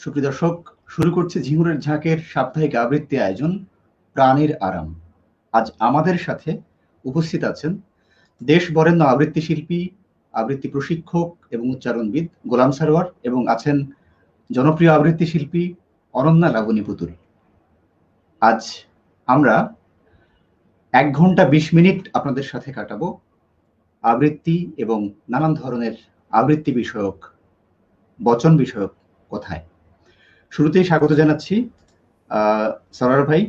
সুপ্রিয় দর্শক, শুরু করছে ঝিঙুরের ঝাঁকের সাপ্তাহিক আবৃত্তি আয়োজন প্রাণের আরাম। আজ আমাদের সাথে উপস্থিত আছেন দেশ বরেণ্য আবৃত্তি শিল্পী, আবৃত্তি প্রশিক্ষক এবং উচ্চারণবিদ গোলাম সারোয়ার, এবং আছেন জনপ্রিয় আবৃত্তি শিল্পী অনন্যা লাবণী পুতুল। আজ আমরা 1 ঘন্টা 20 মিনিট আপনাদের সাথে কাটাবো আবৃত্তি এবং নানান ধরনের আবৃত্তি বিষয়ক, বচন বিষয়ক কথায়। শুরুতেই স্বাগত জানাচ্ছি সরার ভাই।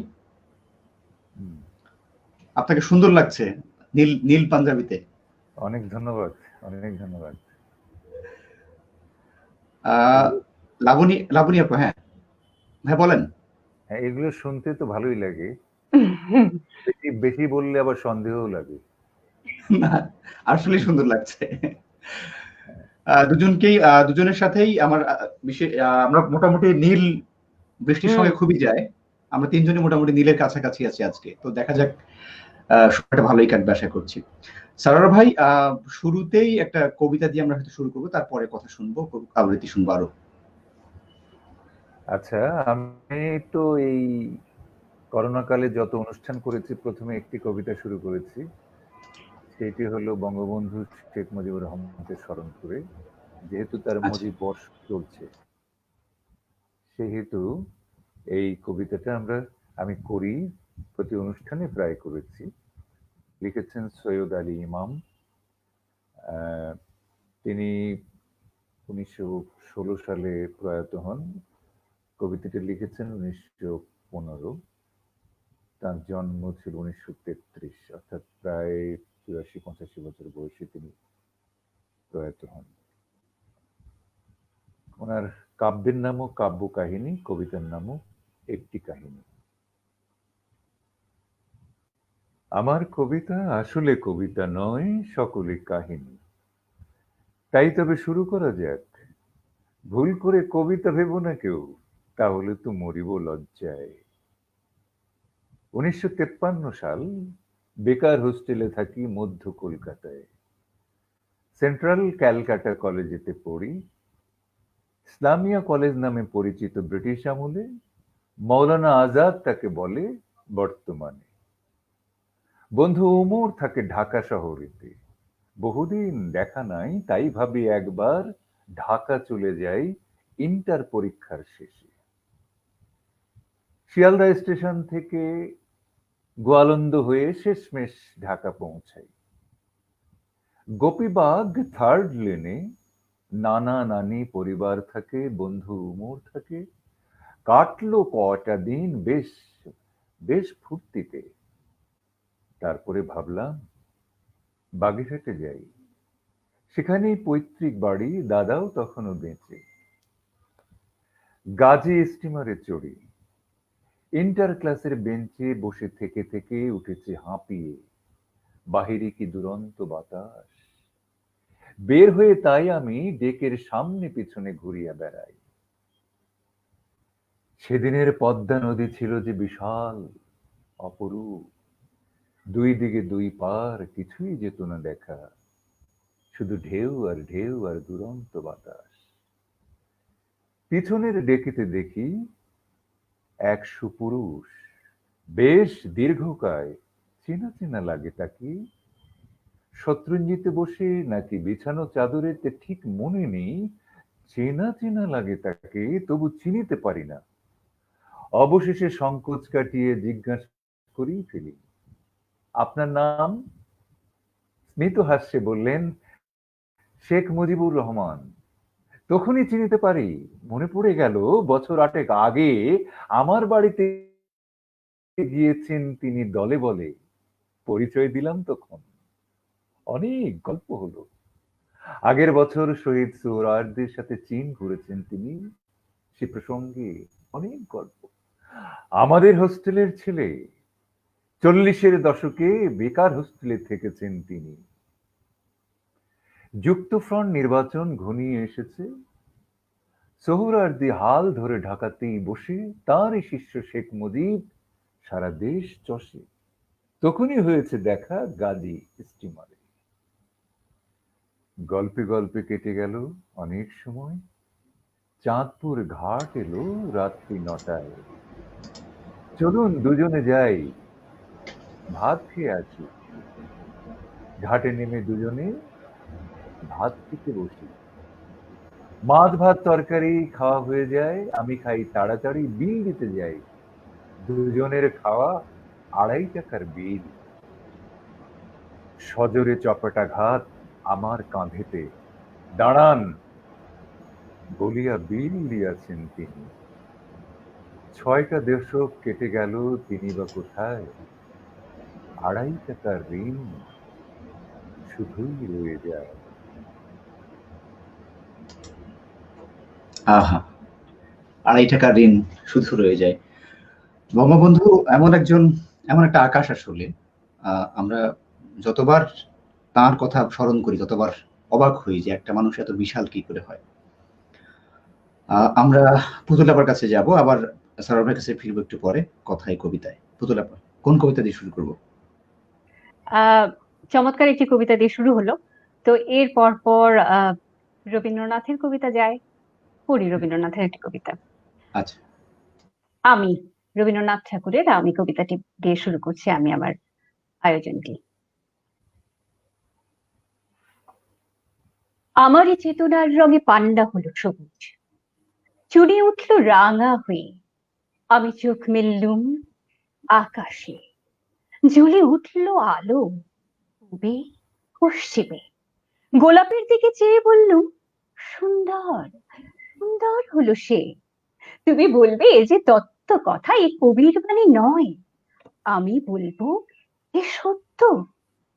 আপনাকে সুন্দর লাগছে নীল নীল পাঞ্জাবিতে। অনেক ধন্যবাদ, অনেক ধন্যবাদ। লাবণী লাবণী আপু, হ্যাঁ হ্যাঁ বলেন। হ্যাঁ, এগুলো শুনতে তো ভালোই লাগে। বেশি বেশি বললে আবার সন্দেহও লাগে। না, আসলে সুন্দর লাগছে। দুজনের সাথেই আমার আমরা মোটামুটি নীল বৃষ্টির সঙ্গে খুবই যায়। আমরা তিনজনই মোটামুটি নীলের কাছাকাছি আছি আজকে। তো দেখা যাক, সময়টা ভালোই কাটবে আশা করছি। সারার ভাই, শুরুতেই একটা কবিতা দিয়ে আমরা হয়তো শুরু করবো, তারপরে কথা শুনবো, আবৃত্তি শুনবো আরো। আচ্ছা, আমি তো এই করোনাকালে যত অনুষ্ঠান করেছি, প্রথমে একটি কবিতা শুরু করেছি। সেটি হলো বঙ্গবন্ধু শেখ মুজিবুর রহমানকে স্মরণ করে। যেহেতু তার মুজিব বর্ষ চলছে, সেহেতু এই কবিতাটা আমি করি, প্রতি অনুষ্ঠানে প্রায় করেছি। লিখেছেন সৈয়দ আলী ইমাম। তিনি 1916 সালে প্রয়াত হন। কবিতাটি লিখেছেন 1915। তার জন্ম ছিল 1933, অর্থাৎ প্রায় 84-85 বছর বয়সে তিনি প্রয়াত হন। ওনার কাব্যের নামও কাব্য কাহিনী, কবিতার নামও একটি কাহিনী। আমার কবিতা আসলে কবিতা নয়, সকলে কাহিনী। তাই তবে শুরু করা যাক। ভুল করে কবিতা ভেবো না কেউ, তাহলে তো মরিব লজ্জায়। 1953 সাল, বেকার হোস্টেলে থাকি মধ্য কলকাতায়। সেন্ট্রাল ক্যালকাটা কলেজেতে পড়ি। ইসলামিয়া কলেজ নামে পরিচিত ব্রিটিশ আমলে, মৌলানা আজাদ তাকে বলে বর্তমানে। বন্ধু ওমর থাকে ঢাকা শহরেতে। বহুদিন দেখা নাই, তাই ভাবি একবার ঢাকা চলে যাই ইন্টার পরীক্ষার শেষে। শিয়ালদা স্টেশন থেকে গোয়ালন্দ হয়ে শেষমেশ ঢাকা পৌঁছাই। গোপীবাগ থার্ড লেনে নানা নানি পরিবার থাকে, বন্ধু উমর থাকে। কাটলো কটা দিন বেশ বেশ ফুর্তিতে। তারপরে ভাবলাম বাগেরহাটে যাই, সেখানেই পৈতৃক বাড়ি, দাদাও তখনও বেঁচে। গাজী স্টিমারে চড়ি। ইন্টার ক্লাসের বেঞ্চে বসে থেকে থেকে উঠেছে হাঁপিয়ে। বাহিরে কি দুরন্ত বাতাস। বের হয়ে তাই আমি ডেকের সামনে পিছনে ঘুরিয়া বেড়াই। সেদিনের পদ্মা নদী ছিল যে বিশাল, অপরূপ। দুই দিকে দুই পার, কিছুই যেত না দেখা, শুধু ঢেউ আর ঢেউ আর দুরন্ত বাতাস। পিছনের ডেকেতে দেখি এক সুপুরুষ, বেশ দীর্ঘকায়, চেনা চেনা লাগে তাকে। শত্রুঞ্জিতে বসে নাকি বিছানো চাদরেতে ঠিক মনে নেই। চেনা চেনা লাগে তাকে, তবু চিনিতে পারি না। অবশেষে সংকোচ কাটিয়ে জিজ্ঞাসা করেই ফেলি, আপনার নাম? স্মিত হাস্যে বললেন, শেখ মুজিবুর রহমান। তখনই চিনিতে পারি, মনে পড়ে গেল বছর 8 আগে আমার বাড়িতে গিয়েছেন তিনি দলে বলে। পরিচয় দিলাম তখন। অনেক গল্প হলো। আগের বছর শহীদ সোহরাওয়ার্দীর সাথে চীন ঘুরেছেন তিনি, সে প্রসঙ্গে অনেক গল্প। আমাদের হোস্টেলের ছেলে, 40-এর দশকে বেকার হোস্টেলে থেকেছেন তিনি। যুক্তফ্রন্ট নির্বাচন ঘনিয়ে এসেছে। সোহরাওয়ার্দী হাল ধরে ঢাকাতেই বসে তাঁরই শিষ্য শেখ মুজিব সারা দেশ চষে। তখনই হয়েছে দেখা গাজী স্টিমারে। গল্পে গল্পে কেটে গেল অনেক সময়। চাঁদপুর ঘাট এলো রাত্রি 9টায়। চলুন দুজনে যাই, ভাত খেয়ে আসি। ঘাটে নেমে দুজনে ভাত খেতে বসি। মাছ ভাত তরকারি খাওয়া হয়ে যায়, আমি খাই তাড়াতাড়ি, বিল দিতে যাই। দুজনের খাওয়া 2.5 টাকার বিল। সজোরে চপেটাঘাত আমার কাঁধেতে। দাঁড়ান বলিয়া বিল দিয়াছেন তিনি। 6টা দশক কেটে গেল, তিনি বা কোথায়? 2.5 টাকার ঋণ শুধুই রয়ে যায়। আহা, 2.5 টাকা ঋণ শুধু রয়ে যায়। বঙ্গবন্ধু এমন একটা আকাশ আসলে। আমরা যতবার তার কথা স্মরণ করি ততবার অবাক হই যে একটা মানুষ এত বিশাল কি করে হয়। আমরা পুতুল আপার কাছে যাব, আবার সারোয়ারের কাছে ফিরবো একটু পরে কথায় কবিতায়। পুতুল আপা, কোন কবিতা দিয়ে শুরু করবো? আহ চমৎকার একটি কবিতা দিয়ে শুরু হলো। তো এর পর পর রবীন্দ্রনাথের কবিতা যায়, পড়ি রবীন্দ্রনাথের একটি কবিতা। আচ্ছা, আমি রবীন্দ্রনাথ ঠাকুরের আমি কবিতাটি দিয়ে শুরু করছি আমি আমার আয়োজনটি। আমারই চেতনার রঙে পান্ডা হলো সবুজ, চুড়ি উঠল রাঙা হয়ে। আমি চোখ মেললুম আকাশে, জ্বলে উঠল আলো পূবে পশ্চিমে। গোলাপের দিকে চেয়ে বললুম সুন্দর, সুন্দর হলো সে। তুমি বলবে যে তত্ত্ব কথা, এ কবির বাণী নয়। আমি বলবো এ সত্য,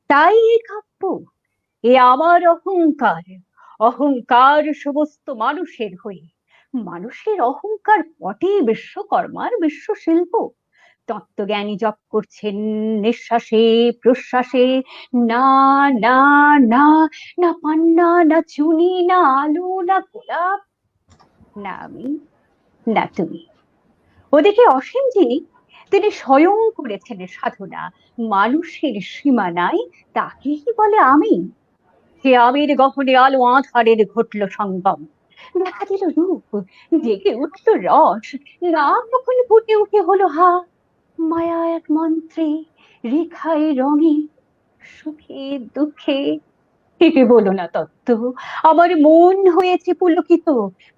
তাই এ কাব্য। এ আমার অহংকার, অহংকার সমস্ত মানুষের হয়ে। মানুষের অহংকার বটে বিশ্বকর্মার বিশ্বশিল্প। তত্ত্বজ্ঞানী জপ করছেন নিঃশ্বাসে প্রশ্বাসে। না, না, না, না পান্না, না চুনি, না আলো, না গোলাপ, না আমি, না তুমি। ওদিকে অসীম যিনি, তিনি স্বয়ং করেছেন সাধনা। মানুষের সীমা নাই, তাকেই বলে আমি। সে আমির গহনে আলো আঁধারের ঘটল সঙ্গম। দেখা দিল রূপ, জেগে উঠল রস। না কখন ফুটে উঠে হলো হা, মায়া এক মন্ত্রে, রেখায় রঙে, সুখে দুঃখে। হেঁটে বলো না তত্ত্ব, আমার মন হয়েছে পুলকিত।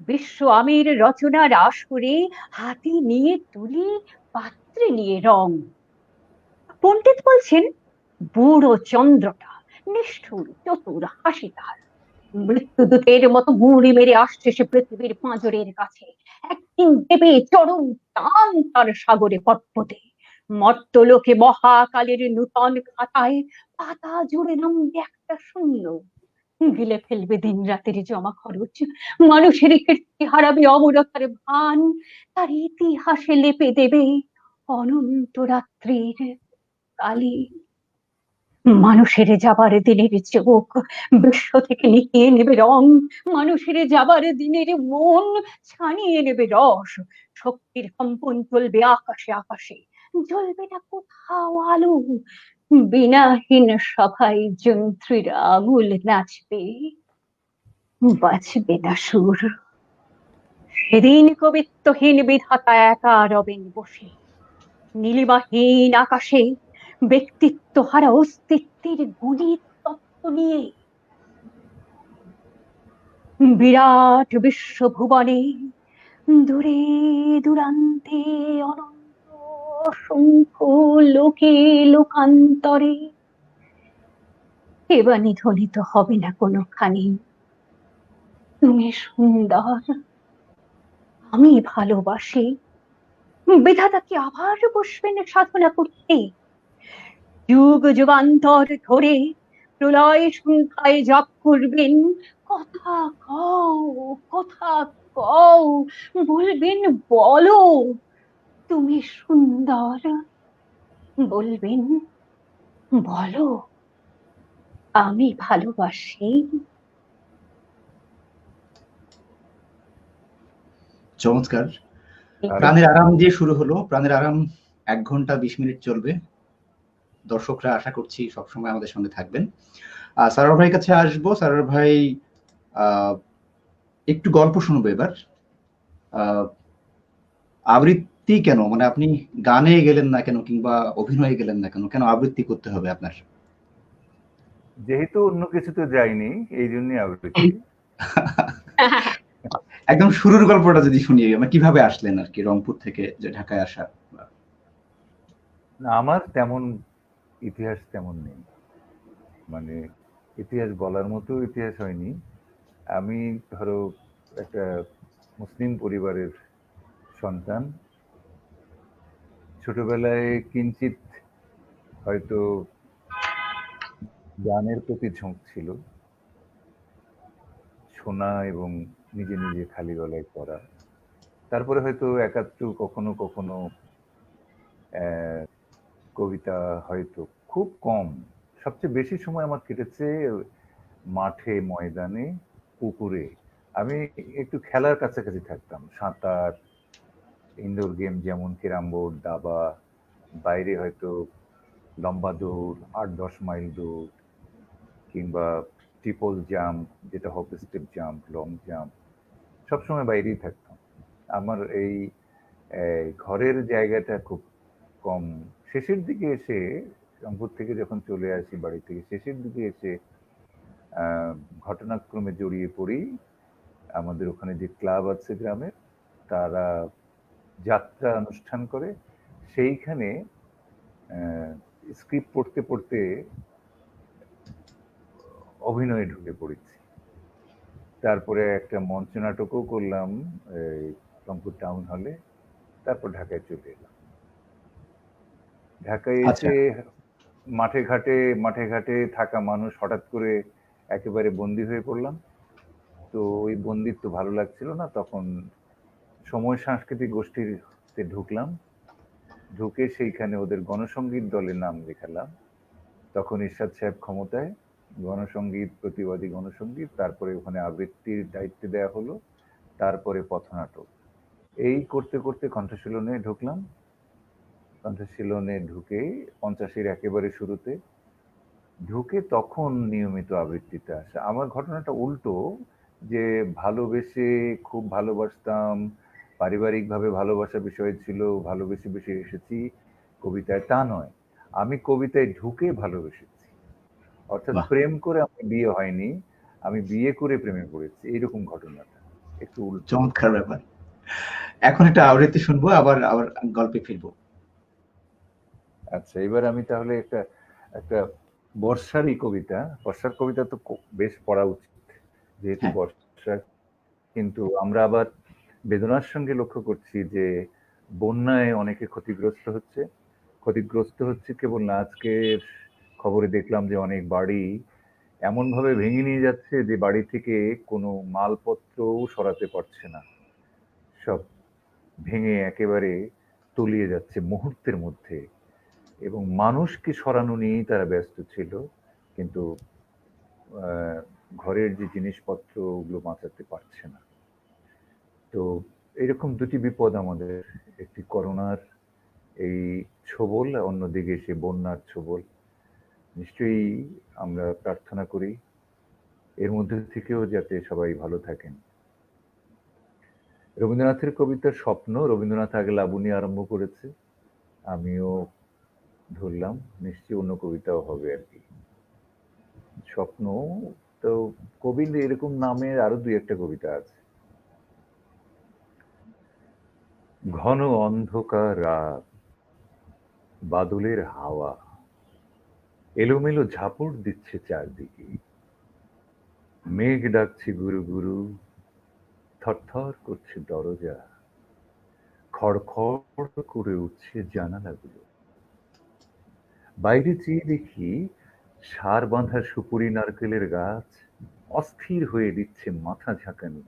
বিশ্ব আমির রচনার আসরে, হাতে নিয়ে তুলি, পাত্রে নিয়ে রং। পণ্ডিত বলছেন বুড়ো চন্দ্রটা নিষ্ঠুর চতুর হাসি তার। মৃত্যুদূতের মতো মুড়ি মেরে আসছে সে পৃথিবীর পাঁজরের কাছে। একদিন দেবে চরম টান তার সাগরে পটপটে। মর্তলোকে মহাকালের নূতন খাতায় পাতা জুড়ে নামবে একটা শূন্য। গিলে ফেলবে দিন রাতের জমা খরচ। মানুষের কীর্তি হারাবে অমরতার ভান। তার ইতিহাসে লেপে দেবে অনন্ত রাত্রির কালি। মানুষের যাবার দিনের চোখ বিশ্ব থেকে নিয়ে নেবে রং। মানুষের যাবার দিনের মন ছানিয়ে নেবে রস। শক্তির কম্পন চলবে আকাশে আকাশে, জ্বলবে না কোথাও আলো। বিনাহীন সভায় যন্ত্রীরা আঙুল নাচবে, বাঁচবে না সুর। সেদিন কবিত্বহীন বিধাতা একা রবেন বসে, নীলিমাহীন আকাশে ব্যক্তিত্ব হারা অস্তিত্বের গণিত তত্ত্ব নিয়ে। বিরাট বিশ্বভুবনে দূরে দূরান্তে অনন্ত অসংখ্য লোকে লোকান্তরে এ বাণী ধ্বনিত হবে না কোনোখানি। তুমি সুন্দর, আমি ভালোবাসি। বিধাতা কি আবার বসবেন সাধনা করতে? যুগ যুগান্তর ধরে প্রলয় সংখ্যায় জপ করবেন। কথা কও, কথা কও, বলবেন বলো তুমি সুন্দর। বলবেন বলো আমি ভালোবাসি। চমৎকার। আরে প্রাণের আরাম দিয়ে শুরু হলো। প্রাণের আরাম 1 ঘন্টা 20 মিনিট চলবে। দর্শকরা আশা করছি সবসময় আমাদের সঙ্গে থাকবেন। সারোয়ার ভাইয়ের কাছে আসবো। সারোয়ার ভাই, একটু গল্প শুনবো এবার। আহ, আবৃত্তি কেন, মানে আপনি গানে গেলেন না কেন, কিংবা অভিনয়ে গেলেন না কেন, কেন আবৃত্তি করতে হবে আপনার? যেহেতু অন্য কিছুতে যাইনি, এই জন্যই আবৃত্তি। একদম শুরুর গল্পটা যদি শুনি, মানে কিভাবে আসলেন আর কি রংপুর থেকে যে ঢাকায় আসা? না, আমার তেমন ইতিহাস তেমন নেই, মানে ইতিহাস বলার মতো ইতিহাস হয়নি। আমি ধরো একটা মুসলিম পরিবারের সন্তান। ছোটবেলায় কিঞ্চিত হয়তো গানের প্রতি ঝোঁক ছিল, শোনা এবং নিজে নিজে খালি গলায় করা। তারপরে হয়তো একাত্তু কখনো কখনো আহ, কবিতা, হয়তো খুব কম। সবচেয়ে বেশি সময় আমার কেটেছে মাঠে, ময়দানে, পুকুরে। আমি একটু খেলার কাছাকাছি থাকতাম, সাঁতার, ইনডোর গেম যেমন ক্যারাম বোর্ড, দাবা, বাইরে হয়তো লম্বা দৌড়, ৮-১০ মাইল দৌড়, কিংবা ট্রিপল জাম্প, যেটা hop step jump, long jump, সবসময় বাইরেই থাকতাম। আমার এই ঘরের জায়গাটা খুব কম। শেষের দিকে এসে, রংপুর থেকে যখন চলে আসি বাড়ি থেকে, শেষের দিকে এসে আহ, ঘটনাক্রমে জড়িয়ে পড়ি। আমাদের ওখানে যে ক্লাব আছে গ্রামের, তারা যাত্রা অনুষ্ঠান করে, সেইখানে স্ক্রিপ্ট পড়তে পড়তে অভিনয়ে ঢুকে পড়েছি। তারপরে একটা মঞ্চ নাটকও করলাম এই রংপুর টাউন হলে। তারপর ঢাকায় চলে এলাম। ঢাকায় আচ্ছা। এসে মাঠে ঘাটে, মাঠে ঘাটে থাকা মানুষ হঠাৎ করে একেবারে বন্দি হয়ে পড়লাম। তো ওই বন্দিত্ব ভালো লাগছিল না, তখন সময় সাংস্কৃতিক গোষ্ঠীতে ঢুকলাম। ঢুকে সেইখানে ওদের গণসংগীত দলের নাম লেখালাম। তখন ইরশাদ সাহেব ক্ষমতায়, গণসংগীত, প্রতিবাদী গণসংগীত। তারপরে ওখানে আবৃত্তির দায়িত্ব দেওয়া হলো। তারপরে পথনাটক। এই করতে করতে কণ্ঠশীলনে ঢুকলাম। কণ্ঠশীলনে ঢুকে ৫০-এর একেবারে শুরুতে ঢুকে তখন নিয়মিত আবৃত্তিতে আসা। আমার ঘটনাটা উল্টো, যে ভালোবেসে, খুব ভালোবাসতাম, পারিবারিকভাবে ভালোবাসা বিষয় ছিল, ভালোবেসে বেশি এসেছি কবিতায়, তা নয়। আমি কবিতায় ঢুকে ভালোবেসেছি। অর্থাৎ বাহ, প্রেম করে আমার বিয়ে হয়নি, আমি বিয়ে করে প্রেমে পড়েছি, এইরকম ঘটনাটা একটু উল্টো। চমৎকার ব্যাপার। এখন একটা আবৃত্তি শুনবো, আবার আবার গল্পে ফিরবো। আচ্ছা, এবার আমি তাহলে একটা একটা বর্ষারই কবিতা। বর্ষার কবিতা তো বেশ পড়া উচিত, যেহেতু হ্যাঁ। বর্ষা। কিন্তু আমরা আবার বেদনার সঙ্গে লক্ষ্য করছি যে বন্যায় অনেকে ক্ষতিগ্রস্ত হচ্ছে। ক্ষতিগ্রস্ত হচ্ছে কেবল না, আজকের খবরে দেখলাম যে অনেক বাড়ি এমনভাবে ভেঙে নিয়ে যাচ্ছে যে বাড়ি থেকে কোনো মালপত্রও সরাতে পারছে না। সব ভেঙে একেবারে তলিয়ে যাচ্ছে মুহূর্তের মধ্যে, এবং মানুষকে সরানো নিয়েই তারা ব্যস্ত ছিল। কিন্তু আহ, ঘরের যে জিনিসপত্র, ওগুলো বাঁচাতে পারছে না। তো এরকম দুটি বিপদ আমাদের, একটি করোনার এই ছোবল, অন্যদিকে সে বন্যার ছোবল। নিশ্চয়ই আমরা প্রার্থনা করি এর মধ্যে থেকেও যাতে সবাই ভালো থাকেন। রবীন্দ্রনাথের কবিতার স্বপ্ন, রবীন্দ্রনাথ আগে লাবণী আরম্ভ করেছে, আমিও ধরলাম, নিশ্চয়ই অন্য কবিতাও হবে আর কি। স্বপ্ন। তো কবির এরকম নামের আরো দুই একটা কবিতা আছে। ঘন অন্ধকার রাত, বাদলের হাওয়া এলোমেলো ঝাপড় দিচ্ছে চারদিকে, মেঘ ডাকছে গুরু গুরু, থরথর করছে দরজা, খড়খড় করে উঠছে জানালাগুলো। বাইরে চেয়ে দেখি সার বাঁধা সুপুরি নারকেলের গাছ অস্থির হয়ে দিচ্ছে মাথা ঝাঁকানি,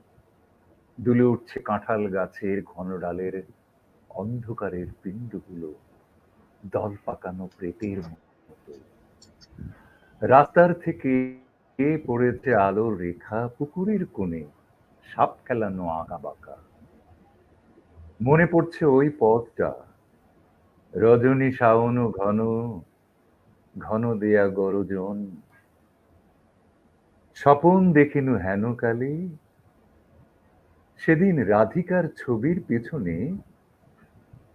দুলে উঠছে কাঁঠাল গাছের ঘন ডালের অন্ধকারের পিণ্ডগুলো, দল পাকানো প্রেতের মতো। রাস্তার থেকে পড়েছে আলোর রেখা পুকুরের কোণে, সাপ খেলানো আঁকা বাঁকা। মনে পড়ছে ওই পথটা, রজনী শাওন ঘন, ঘন দেয়া গরজন, স্বপন দেখিনু হেন কালে, সেদিন রাধিকার ছবির পেছনে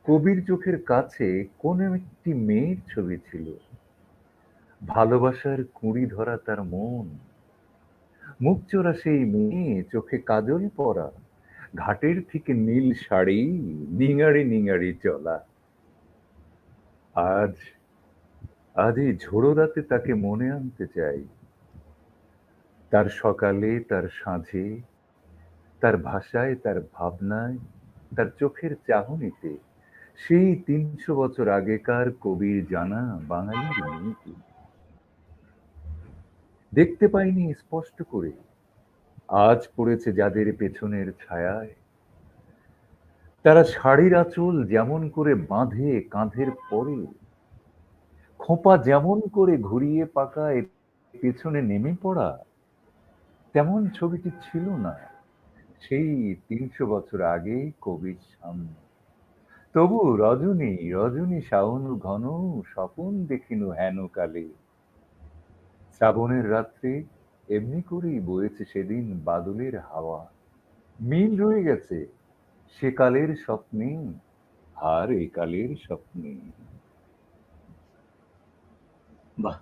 কবির চোখের কাছে কোন একটি মেয়ের ছবি ছিল। ভালোবাসার কুঁড়ি ধরা তার মন, মুখ চোরা সেই মেয়ে, চোখে কাজল পরা, ঘাটের থেকে নীল শাড়ি, নিঙাড়ি নিঙাড়ি চলা। আজ আজ এই ঝোড়ো রাতে তাকে মনে আনতে চাই। তার সকালে, তার সাঁঝে, তার ভাষায়, তার ভাবনায়, তার চোখের চাহনিতে সেই ৩০০ বছর আগেকার কবির জানা বাঙালির মেয়েকে দেখতে পাইনি স্পষ্ট করে। আজ পড়েছে যাদের পেছনের ছায়ায়, তারা শাড়ির আঁচল যেমন করে বাঁধে কাঁধের পরে, খোঁপা যেমন করে ঘুরিয়ে পাকায় পেছনে নেমে পড়া, তেমন ছবিটি ছিল না সেই ৩০০ বছর আগে কবির সামনে। তবু রজনী রজনী শাওন ঘন, স্বপন দেখিনু হেন কালে। শ্রাবণের রাত্রে এমনি করেই বয়েছে সেদিন বাদলের হাওয়া। মিল রয়ে গেছে সেকালের স্বপ্নে আর একালের স্বপ্নে। বাহ,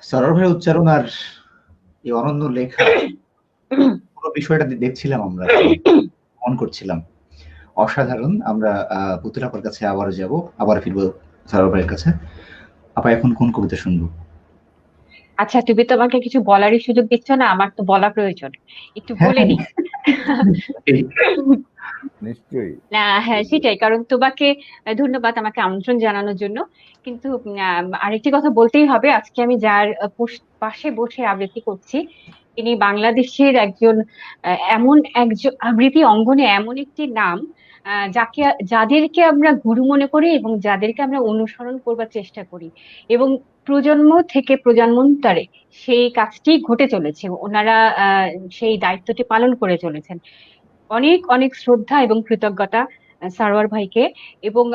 সরোয়ার ভাইয়ের উচ্চারণ আর এই অনন্য লেখা, পুরো বিষয়টা দেখছিলাম আমরা, মন করছিলাম অসাধারণ। আমরা পুতুল আপার কাছে আবার যাব, আবার ফিরবো সরোয়ার ভাইয়ের কাছে। আপা এখন কোন কবিতা শুনবো? আচ্ছা, তুমি তো আমাকে কিছু বলারই সুযোগ দিচ্ছ না, আমার তো বলা প্রয়োজন, একটু হ্যাঁ, বলে নি। এই- নিশ্চয়ই। না, হ্যাঁ বলবো। সেটাই, কারণ তোমাকে ধন্যবাদ আমাকে আমন্ত্রণ জানানোর জন্য। কিন্তু আরেকটি কথা বলতেই হবে, আজকে আমি যার পাশে বসে আবৃত্তি করছি, তিনি বাংলাদেশের একজন এমন একজন আবৃত্তি অঙ্গনে এমন একটি নাম, যাকে যাদেরকে আমরা গুরু মনে করি এবং যাদেরকে আমরা অনুসরণ করবার চেষ্টা করি, এবং প্রজন্ম থেকে প্রজন্মান্তরে সেই কাজটি ঘটে চলেছে। ওনারা সেই দায়িত্বটি পালন করে চলেছেন। অনেক অনেক শ্রদ্ধা এবং কৃতজ্ঞতা সারোয়ার ভাইকে। এবং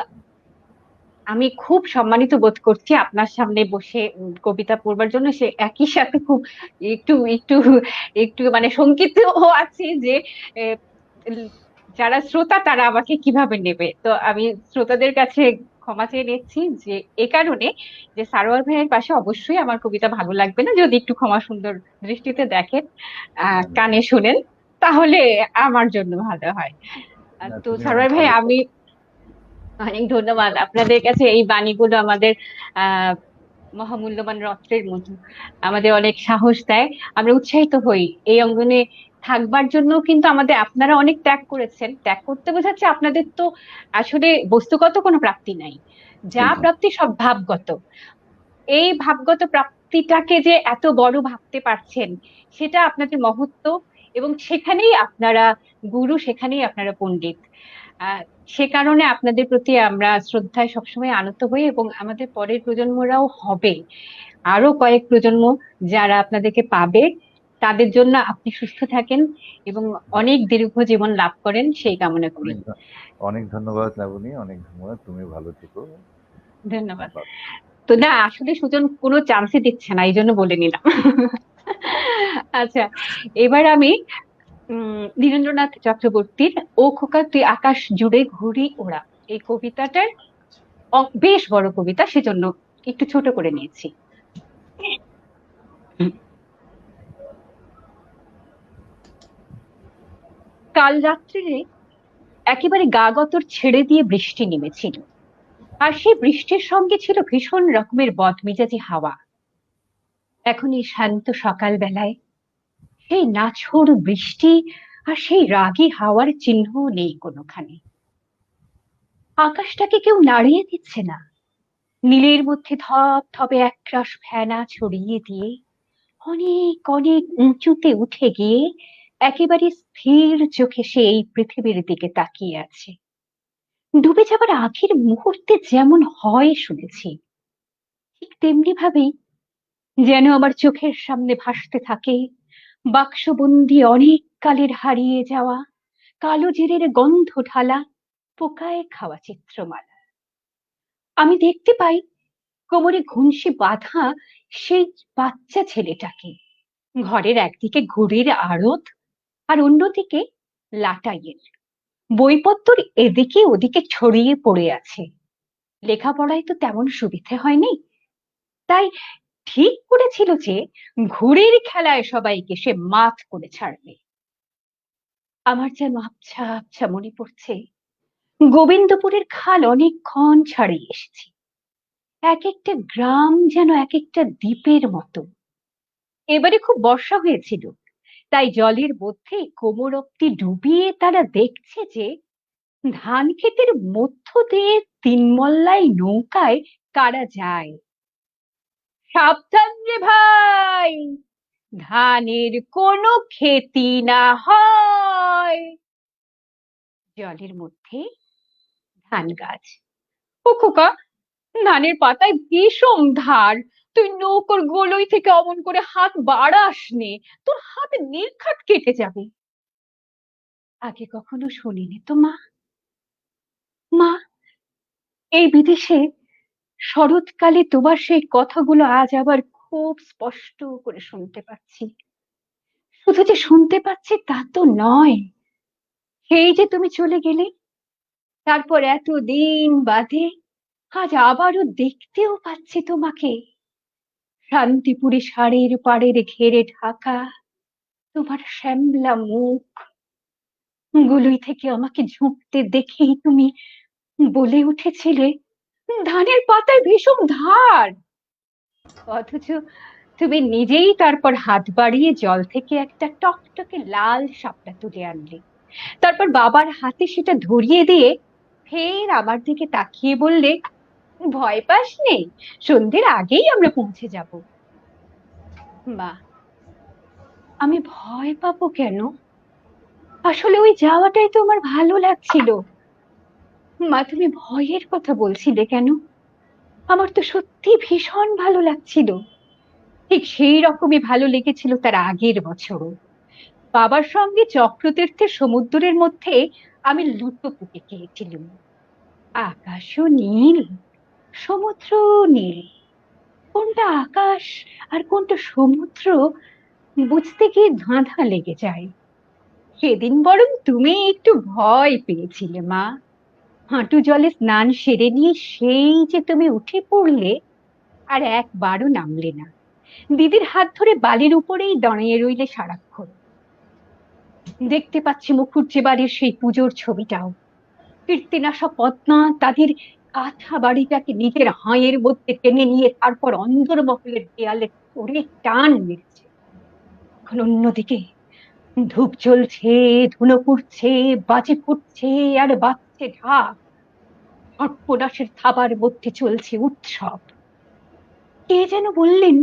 আমি খুব সম্মানিত বোধ করছি আপনার সামনে বসে কবিতা পড়বার জন্য। সে একই সাথে খুব একটু একটু একটু মানে শঙ্কিত আছি যে আহ, যারা শ্রোতা তারা আমাকে কিভাবে নেবে। তো আমি শ্রোতাদের কাছে ক্ষমা চেয়ে নিচ্ছি যে এ কারণে, যে সারোয়ার ভাইয়ের পাশে অবশ্যই আমার কবিতা ভালো লাগবে না, যদি একটু ক্ষমা সুন্দর দৃষ্টিতে দেখেন, না, না, কানে শুনেন, তাহলে আমার জন্য ভালো হয়। না, তো তুমি অনেক সারোয়ার ভাই, ভালো আমি অনেক ধন্যবাদ আপনাদের কাছে। এই বাণীগুলো আমাদের আহ মহামূল্যবান রত্নের মতো, আমাদের অনেক সাহস দেয়, আমরা উৎসাহিত হই এই অঙ্গনে থাকবার জন্য। কিন্তু আমাদের আপনারা অনেক ত্যাগ করেছেন, ত্যাগ করতে বোঝাচ্ছে আপনাদের তো আসলে বস্তুগত কোনো প্রাপ্তি নাই, যা একদম। প্রাপ্তি সব ভাবগত। এই ভাবগত প্রাপ্তিটাকে যে এত বড় ভাবতে পারছেন, সেটা আপনাদের মহত্ব। এবং সেখানেই আপনারা গুরু, সেখানেই আপনারা পণ্ডিত। আহ সে কারণে আপনাদের প্রতি আমরা শ্রদ্ধায় সবসময় আনত হই, এবং আমাদের পরের প্রজন্মরাও হবে, আরো কয়েক প্রজন্ম যারা আপনাদেরকে পাবে, তাদের জন্য আপনি সুস্থ থাকেন এবং অনেক দীর্ঘ জীবন লাভ করেন, সেই কামনা করি। অনেক অনেক ধন্যবাদ লাবণী, অনেক ধন্যবাদ। তুমি ভালো থেকো। ধন্যবাদ। আবার তো না, আসলে সুজন কোনো চান্সই দিচ্ছে না, এই জন্য বলে নিলাম। আচ্ছা, এবার আমি নীরেন্দ্রনাথ চক্রবর্তীর ও খোকা তুই আকাশ জুড়ে ঘুড়ি ওড়া, এই কবিতাটার বেশ বড় কবিতা, সেজন্য একটু ছোট করে নিয়েছি। কাল রাত্রিরে একেবারে গা গতর ছেড়ে দিয়ে বৃষ্টি নেমেছিল, আর সেই বৃষ্টির সঙ্গে ছিল ভীষণ রকমের বদমেজাজি হাওয়া। এখন এই শান্ত সকাল বেলায় সেই নাছোড় বৃষ্টি আর সেই রাগী হাওয়ার চিহ্ন নেই কোনোখানে। আকাশটাকে কেউ নাড়িয়ে দিচ্ছে না, নীলের মধ্যে ধপ ধপে একরাশ ফেনা ছড়িয়ে দিয়ে অনেক অনেক উঁচুতে উঠে গিয়ে একেবারে স্থির চোখে সে এই পৃথিবীর দিকে তাকিয়ে আছে। ডুবে যাবার আগের মুহূর্তে যেমন হয় শুনেছি, ঠিক তেমনি ভাবেই যেন আমার চোখের সামনে ভাসতে থাকে বাক্সবন্দি অনেক কালের হারিয়ে যাওয়া কালো জিরের গন্ধ ঢালা পোকায় খাওয়া চিত্রমালা। আমি দেখতে পাই কোমরে ঘুঞ্চি বাঁধা সেই বাচ্চা ছেলেটাকে, ঘরের একদিকে ঘুড়ির আড়ত, আর অন্যদিকে লাটাইয়ের বইপত্র এদিকে ওদিকে ছড়িয়ে পড়ে আছে। লেখাপড়ায় তো তেমন সুবিধে হয়নি, তাই ঠিক করেছিল যে ঘুড়ির খেলায় সবাইকে সে মাত করে ছাড়বে। আমার যেন আবছা আবছা মনে পড়ছে, গোবিন্দপুরের খাল অনেকক্ষণ ছাড়িয়ে এসেছি। এক একটা গ্রাম যেন এক একটা দ্বীপের মতো। এবারে খুব বর্ষা হয়েছিল, তাই জলের মধ্যে কোমর অব্দি ডুবিয়ে তারা দেখছে যে ধান ক্ষেতের মধ্য দিয়ে তিনমল্লাই নৌকায় কারা যায়। সাবধান রে ভাই, ধানের কোনো ক্ষতি না হয়। জলের মধ্যে ধান গাছ। ও খোকা, ধানের পাতায় ভীষণ ধার, তুই নৌকোর গোলই থেকে অমন করে হাত বাড়াস নে, তোর হাত নির্ঘাত কেটে যাবে। আগে কখনো শুনিনি তো মা। মা, এই বিদেশে শরৎকালে তোমার সেই কথাগুলো আজ আবার খুব স্পষ্ট করে শুনতে পাচ্ছি। শুধু যে শুনতে পাচ্ছি তা তো নয়, সেই যে তুমি চলে গেলে, তারপর এতদিন বাদে আজ আবারও দেখতেও পাচ্ছি তোমাকে। শান্তিপুরে শাড়ির পাড়ের ঘেরে ঢাকা তোমার শ্যামলা মুখ, গুলুই থেকে আমাকে ঝুঁকতে দেখেই তুমি বলে উঠেছিলে ধানের পাতায় ভীষণ ধার। অথচ তুমি নিজেই তারপর হাত বাড়িয়ে জল থেকে একটা টকটকে লাল শাপলা তুলে আনলে, তারপর বাবার হাতে সেটা ধরিয়ে দিয়ে ফের আমার দিকে তাকিয়ে বললে, ভয় পাস নেই, সন্ধ্যের আগেই আমরা পৌঁছে যাব। মা, আমি ভয় পাবো কেন? আসলে ওই যাওয়াটাই তো আমার ভালো লাগছিল। মা, তুমি ভয়ের কথা বলছিলে কেন? আমার তো সত্যি ভীষণ ভালো লাগছিল। ঠিক সেই রকমই ভালো লেগেছিল তার আগের বছরও। বাবার সঙ্গে চক্রতীর্থের সমুদ্রের মধ্যে আমি লুটোপুটি খেয়েছিলাম। আকাশও নীল, সমুদ্র নীল, কোনটা আকাশ আর কোনটা সমুদ্র বুঝতে গিয়ে ধাঁধা লেগে যায়। সেদিন বরং তুমি একটু ভয় পেয়েছিলে মা। হাঁটু জলে স্নান সেরে নিয়ে সেই যে তুমি উঠে পড়লে, আর একবারও নামলে না, দিদির হাত ধরে বালির উপরেই দাঁড়িয়ে রইলে সারাক্ষণ। দেখতে পাচ্ছি মুখুজ্জে বাড়ির সেই পুজোর ছবিটাও। কীর্তিনাশা পদ্মা তাদের কাঁথা বাড়িটাকে নিজের হাঁয়ের মধ্যে টেনে নিয়ে তারপর অন্দরমহলের দেয়ালে করে টান মেরেছে। এখন অন্যদিকে ধূপ জ্বলছে, ধুনো পুড়ছে, বাজি ফুটছে আর বাজছে ঢাক। সর্পনাশের থাবার মধ্যে চলছে উৎসব। কে যেন বললেন,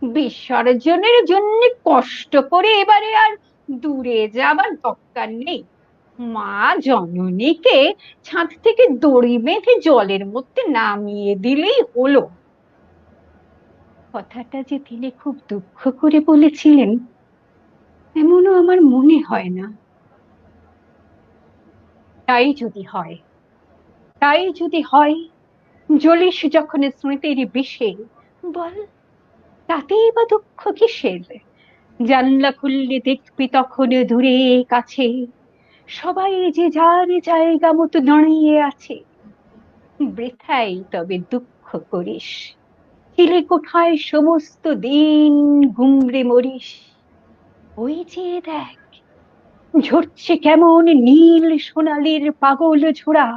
বিসর্জনের জন্য কষ্ট করে এবারে আর দূরে যাবার দরকার নেই, মা জননীকে ছাদ থেকে দড়ি বেঁধে জলের মধ্যে নামিয়ে দিলেই হলো। কথাটা যে তিনি খুব দুঃখ করে বলেছিলেন এমনও আমার মনে হয় না। তাই যদি হয়, তাই যদি হয়, জ্বলিস যখন স্মৃতির বিষে, বল তাতেই বা দুঃখ কিসের? জানলা খুললে দেখবি তখন দূরে কাছে সবাই যে যার জায়গা মতো দাঁড়িয়ে আছে। বৃথাই তবে দুঃখ করিস, চিলে কোঠায় সমস্ত দিন গুমরে মরিস। ওই যে দেখ, ঝরছে কেমন নীল সোনালির পাগল ঝোড়া।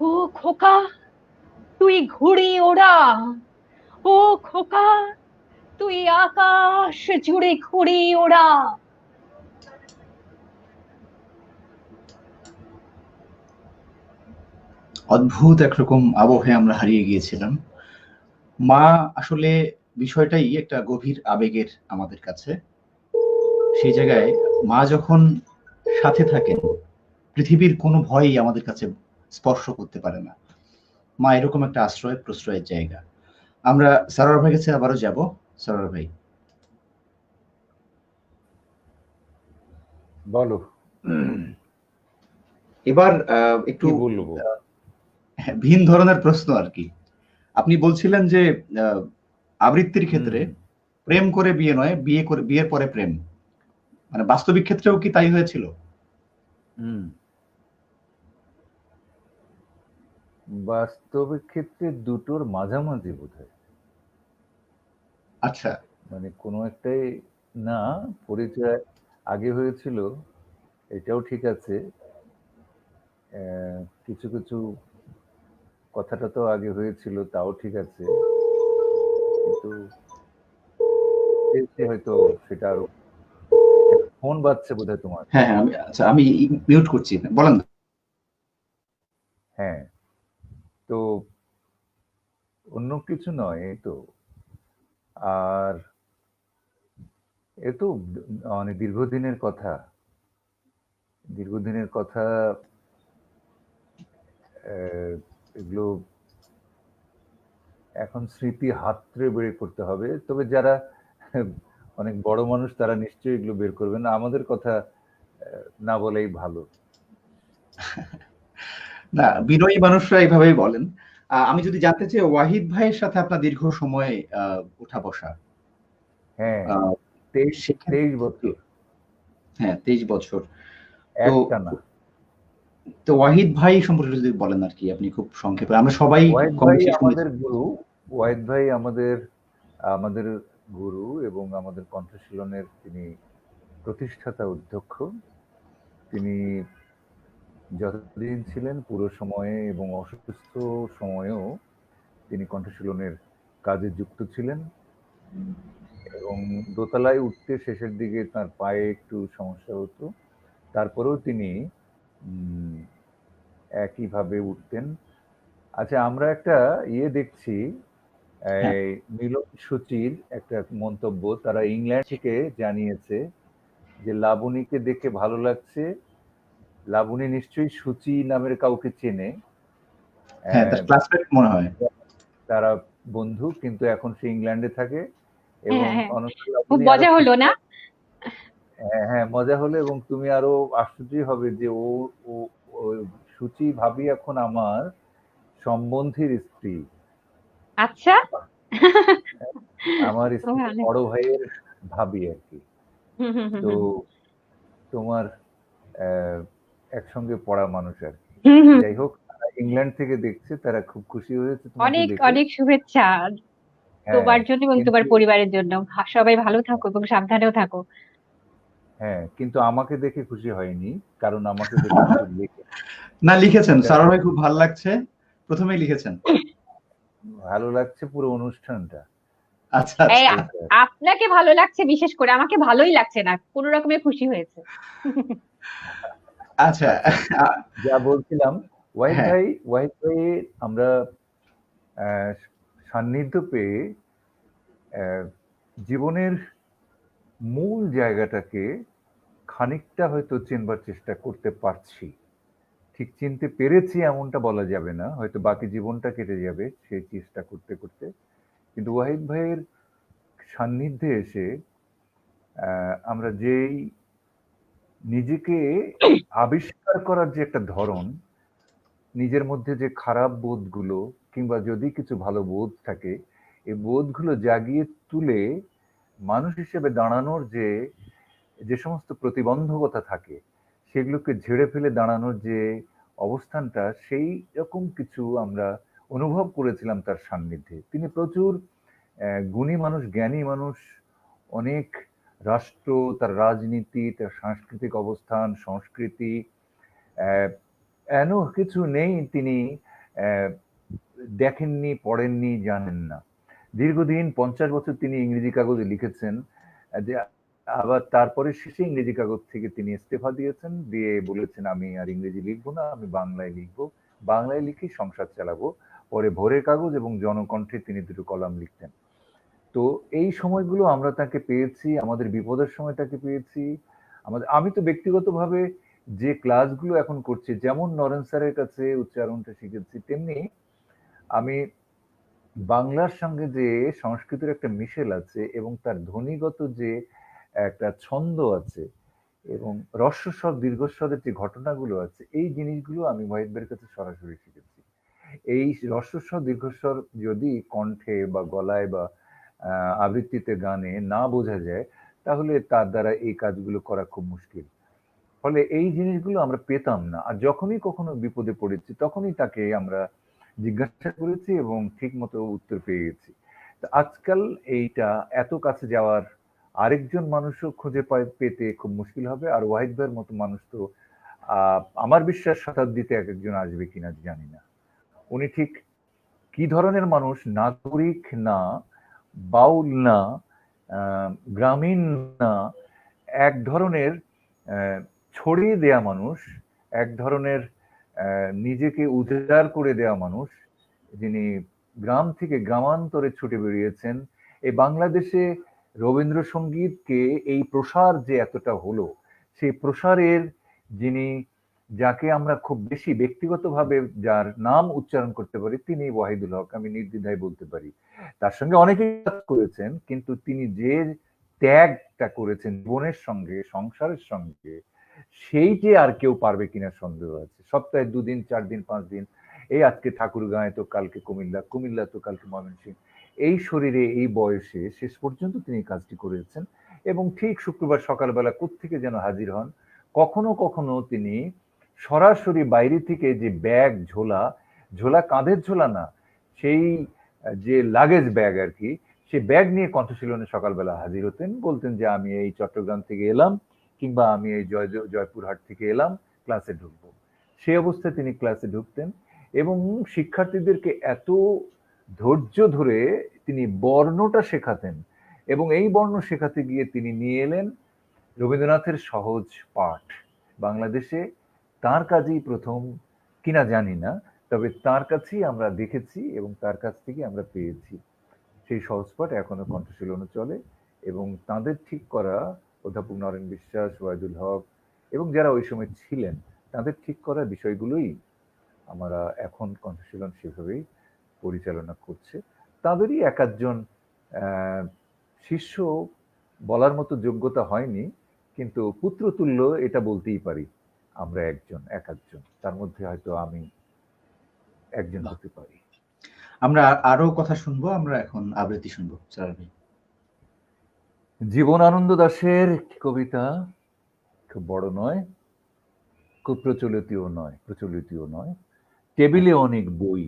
ও খোকা, তুই ঘুড়ি ওড়া। ও খোকা, তুই আকাশ জুড়ে ঘুড়ি ওড়া। অদ্ভুত একরকম আবহে আমরা হারিয়ে গিয়েছিলাম। মা আসলে বিষয়টাই একটা গভীর আবেগের আমাদের কাছে। সেই জায়গায় মা যখন সাথে থাকেন, পৃথিবীর কোনো ভয়ই আমাদের কাছে স্পর্শ করতে পারে না। মা এরকম একটা আশ্রয় প্রশ্রয়ের জায়গা। আমরা সরোয়ার ভাই কাছে আবারও যাব। সরোয়ার ভাই, বলো, এবার একটু কি বলবো? ভিন্ন ধরনের প্রশ্ন আর কি। আপনি বলছিলেন যে আবৃত্তির ক্ষেত্রে প্রেম করে বিয়ে নয়, বিয়ে করে বিয়ের পরে প্রেম। মানে বাস্তবিক ক্ষেত্রেও কি তাই হয়েছিল? হুম, বাস্তবিক ক্ষেত্রে দুটোর মাঝামাঝি বোধহয়। আচ্ছা। মানে কোনো একটাই না, পরিচয় আগে হয়েছিল, এটাও ঠিক আছে। কিছু কিছু কথাটা তো আগে হয়েছিল, তাও ঠিক আছে, কিন্তু পেয়েছি হয়তো সেটা আরো। ফোন বাজছে বোধহয় তোমার। হ্যাঁ, হ্যাঁ, আমি মিউট করছি, বলেন না। হ্যাঁ, তো অন্য কিছু নয়, এই তো। আর এ তো মানে দীর্ঘদিনের কথা। এগুলো এখন স্মৃতি হাতড়ে বের করতে হবে, তবে যারা অনেক বড় মানুষ তারা নিশ্চয়ই এগুলো বের করবেন, আমাদের কথা না বলেই ভালো। না, বিনয়ী মানুষরা এইভাবেই বলেন। আমি যদি জানতে চাই, ওয়াহিদ ভাইয়ের সাথে আপনার দীর্ঘ সময় ওঠা বসা, হ্যাঁ, আহ, 23 সেক্ষেত্রে, বছর হ্যাঁ, 23 বছর। তো একটানা। তো ওয়াহিদ ভাই সম্পর্কে যদি বলেন আর কি, আপনি খুব সংক্ষেপে, আমরা সবাই ওয়াহিদ কম ভাই বেশি শুনেছি। আমাদের গুরু। ওয়াহিদ ভাই আমাদের আমাদের গুরু এবং আমাদের কণ্ঠশীলনের তিনি প্রতিষ্ঠাতা অধ্যক্ষ। তিনি যতদিন ছিলেন পুরো সময়ে এবং অসুস্থ সময়েও তিনি কণ্ঠশীলনের কাজে যুক্ত ছিলেন, এবং দোতলায় উঠতে শেষের দিকে তার পায়ে একটু সমস্যা হতো, তারপরেও তিনি উম, একইভাবে উঠতেন। আচ্ছা, আমরা একটা দেখছি, হ্যাঁ, এই মিলন সূচির একটা মন্তব্য, তারা ইংল্যান্ড থেকে জানিয়েছে যে লাবণীকে দেখে ভালো লাগছে। লাবণী নিশ্চয়ই সূচি নামের কাউকে চেনে। হ্যাঁ, তার আহ, ক্লাসমেট মনে হয়। তারা বন্ধু, কিন্তু এখন সে ইংল্যান্ডে থাকে, হ্যাঁ এবং হ্যাঁ হ্যাঁ, অনন্ত খুব লাবণী আরো মজা হলো খুশি না? হবে। হ্যাঁ হ্যাঁ, মজা হলো, এবং তুমি আরো আশ্চর্যই হবে যে ও ও ও সূচি ভাবি এখন আমার সম্বন্ধীর স্ত্রী, আচ্ছা। আমার ও স্ত্রীর অনেক। বড় ভাইয়ের ভাবি আর কি। হুম হুম হুম তো হুম তোমার আহ, একসঙ্গে পড়া মানুষ আর কি। হুম হুম। যাই হোক, তারা ইংল্যান্ড থেকে দেখছে, তারা খুব খুশি হয়েছে তোমাকে অনেক দেখে। অনেক শুভেচ্ছা হ্যাঁ, তোমার জন্য এবং তোমার কিন্তু পরিবারের জন্য। সবাই ভালো থাকো এবং সাবধানেও থাকো। হ্যাঁ, কিন্তু আমাকে দেখে খুশি হয়নি, কারণ আমাকে দেখে কিছু লেখে। না, লিখেছেন এটা সারোয়ার ভাই, খুব ভালো লাগছে, প্রথমেই লিখেছেন। ভালো লাগছে পুরো অনুষ্ঠানটা, আচ্ছা, এই আচ্ছা। এইটা। আপনাকে ভালো লাগছে বিশেষ করে, আমাকে ভালোই লাগছে না, কোনো রকমের খুশি হয়েছে। আচ্ছা। আচ্ছা, আ- যা বলছিলাম, হ্যাঁ, ওয়াহিদ ভাই আমরা আহ, সান্নিধ্য পেয়ে আহ, জীবনের মূল জায়গাটাকে খানিকটা হয়তো চিনবার চেষ্টা করতে পারছি। ঠিক চিনতে পেরেছি এমনটা বলা যাবে না, হয়তো বাকি জীবনটা কেটে যাবে সেই চেষ্টা করতে করতে। কিন্তু ওয়াহিদ ভাইয়ের সান্নিধ্যে এসে আমরা যেই নিজেকে আবিষ্কার করার যে একটা ধরন, নিজের মধ্যে যে খারাপ বোধগুলো কিংবা যদি কিছু ভালো বোধ থাকে, এই বোধগুলো জাগিয়ে তুলে মানুষ হিসেবে দাঁড়ানোর যে যে সমস্ত প্রতিবন্ধকতা থাকে, সেগুলোকে ঝেড়ে ফেলে দাঁড়ানোর যে অবস্থানটা, সেই রকম কিছু আমরা অনুভব করেছিলাম তার সান্নিধ্যে। তিনি প্রচুর গুণী মানুষ, জ্ঞানী মানুষ, অনেক রাষ্ট্র, তার রাজনীতি, তার সাংস্কৃতিক অবস্থান, সংস্কৃতি, আহ, এন কিছু নেই তিনি আহ, দেখেননি, পড়েননি, জানেন না। দীর্ঘদিন 50 বছর তিনি ইংরেজি কাগজে লিখেছেন, যে আবার তারপরে শেষে ইংরেজি কাগজ থেকে তিনি ইস্তফা দিয়েছেন, দিয়ে বলেছেন আমি আর ইংরেজি লিখবো না, আমি বাংলায় লিখবো, বাংলায় লিখে সংসার চালাবো। পরে ভোরের কাগজ এবং জনকণ্ঠে তিনি দুটো কলাম লিখতেন। তো এই সময়গুলো আমরা তাকে পেয়েছি, আমাদের বিপদের সময় তাকে পেয়েছি। আমি তো ব্যক্তিগতভাবে যে ক্লাসগুলো এখন করছি, যেমন নরেন স্যারের কাছে উচ্চারণটা শিখেছি, তেমনি আমি বাংলার সঙ্গে যে সংস্কৃতির একটা মিশেল আছে এবং তার ধ্বনিগত যে একটা ছন্দ আছে এবং হ্রস্বস্বর দীর্ঘস্বরের যে ঘটনাগুলো আছে, এই জিনিসগুলো আমি ওয়াহিদ ভাইয়ের কাছে সরাসরি শিখেছি। এই হ্রস্বস্বর দীর্ঘস্বর যদি কণ্ঠে বা গলায় বা আবৃত্তিতে গানে না বোঝা যায়, তাহলে তার দ্বারা এই কাজগুলো করা খুব মুশকিল। ফলে এই জিনিসগুলো আমরা পেতাম না, আর যখনই কখনো বিপদে পড়েছি তখনই তাকে আমরা জিজ্ঞাসা করেছি এবং ঠিক মতো উত্তর পেয়ে গেছি। তো আজকাল এইটা এত কাছে যাওয়ার আরেকজন মানুষও খুঁজে পেতে খুব মুশকিল হবে। আর ওয়াহিদ ভাইয়ের মতো মানুষ তো আমার বিশ্বাস শতাব্দীতে এক একজন আসবে কিনা জানি না। উনি ঠিক কি ধরনের মানুষ, নাগরিক না, বাউল না, গ্রামীণ না, এক ধরনের ছড়িয়ে দেয়া মানুষ, এক ধরনের নিজেকে উজাড় করে দেয়া মানুষ, যিনি গ্রাম থেকে গ্রামান্তরে ছুটে বেরিয়েছেন। এই বাংলাদেশে রবীন্দ্রসঙ্গীতকে এই প্রসার যে এতটা হলো, সেই প্রসারের যিনি, যাকে আমরা খুব বেশি ব্যক্তিগতভাবে যার নাম উচ্চারণ করতে পারি, তিনি ওয়াহিদুল হক, আমি নির্দ্বিধায় বলতে পারি। তার সঙ্গে অনেকেই কাজ করেছেন, কিন্তু তিনি যে ত্যাগটা করেছেন জীবনের সঙ্গে, সংসারের সঙ্গে, সেই যে আর কেউ পারবে কিনা সন্দেহ আছে। সপ্তাহে 2 দিন 4 দিন 5 দিন, এই আজকে ঠাকুরগাঁয়ে তো কালকে কুমিল্লা, কুমিল্লা তো কালকে ময়মনসিংহ, এই শরীরে এই বয়সে শেষ পর্যন্ত তিনি কাজটি করেছেন। এবং ঠিক শুক্রবার সকালবেলা কোত্থেকে যেন হাজির হন। কখনো কখনো তিনি সরাসরি বাইরে থেকে যে ব্যাগ, ঝোলা, ঝোলা কাঁধের ঝোলা না, সেই যে লাগেজ ব্যাগ আর কি, সে ব্যাগ নিয়ে কণ্ঠশীলনে সকালবেলা হাজির হতেন, বলতেন যে আমি এই চট্টগ্রাম থেকে এলাম, কিংবা আমি এই জয়পুরহাট থেকে এলাম, ক্লাসে ঢুকবো। সেই অবস্থায় তিনি ক্লাসে ঢুকতেন এবং শিক্ষার্থীদেরকে এত ধৈর্য ধরে তিনি বর্ণটা শেখাতেন। এবং এই বর্ণ শেখাতে গিয়ে তিনি নিয়ে এলেন রবীন্দ্রনাথের সহজ পাঠ। বাংলাদেশে তার কাজেই প্রথম কিনা জানি না, তবে তার কাছেই আমরা দেখেছি এবং তার কাছ থেকে আমরা পেয়েছি। সেই সহজ পাঠ এখনো কণ্ঠশীলনে চলে এবং তাদের ঠিক করা অধ্যাপক নরেন বিশ্বাস, ওয়াহিদুল হক এবং যারা ওই সময় ছিলেন, তাদের ঠিক করা বিষয়গুলোই আমরা এখন কণ্ঠশীলন সেভাবেই পরিচালনা করছে। তাদেরই এক আধজন শিষ্য বলার মতো যোগ্যতা হয়নি, কিন্তু পুত্রতুল্য এটা বলতেই পারি আমরা এক আধজন, তার মধ্যে হয়তো আমি একজন হতে পারি। আমরা আরো কথা শুনবো, আমরা এখন আবৃত্তি শুনবো স্যার। জীবনানন্দ দাশের একটি কবিতা, খুব বড় নয়, খুব প্রচলিতও নয়। টেবিলে অনেক বই,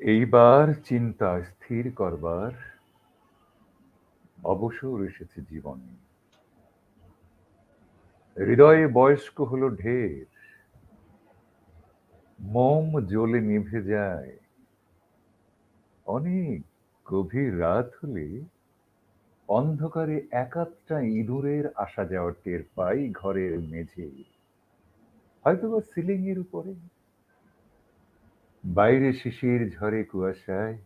এইবার চিন্তা স্থির করবার অবসর এসেছে জীবনে। হৃদয়ে বয়স্ক হলো ঢের, মোম জ্বলে নিভে যায়। অনেক গভীর রাত হলে অন্ধকারে একাত্রা ইঁদুরের আসা যাওয়ার টের পাই ঘরের মেঝে, হয়তোবা সিলিং এর উপরে। বাইরে শিশির ঝড়ে কুয়াশায়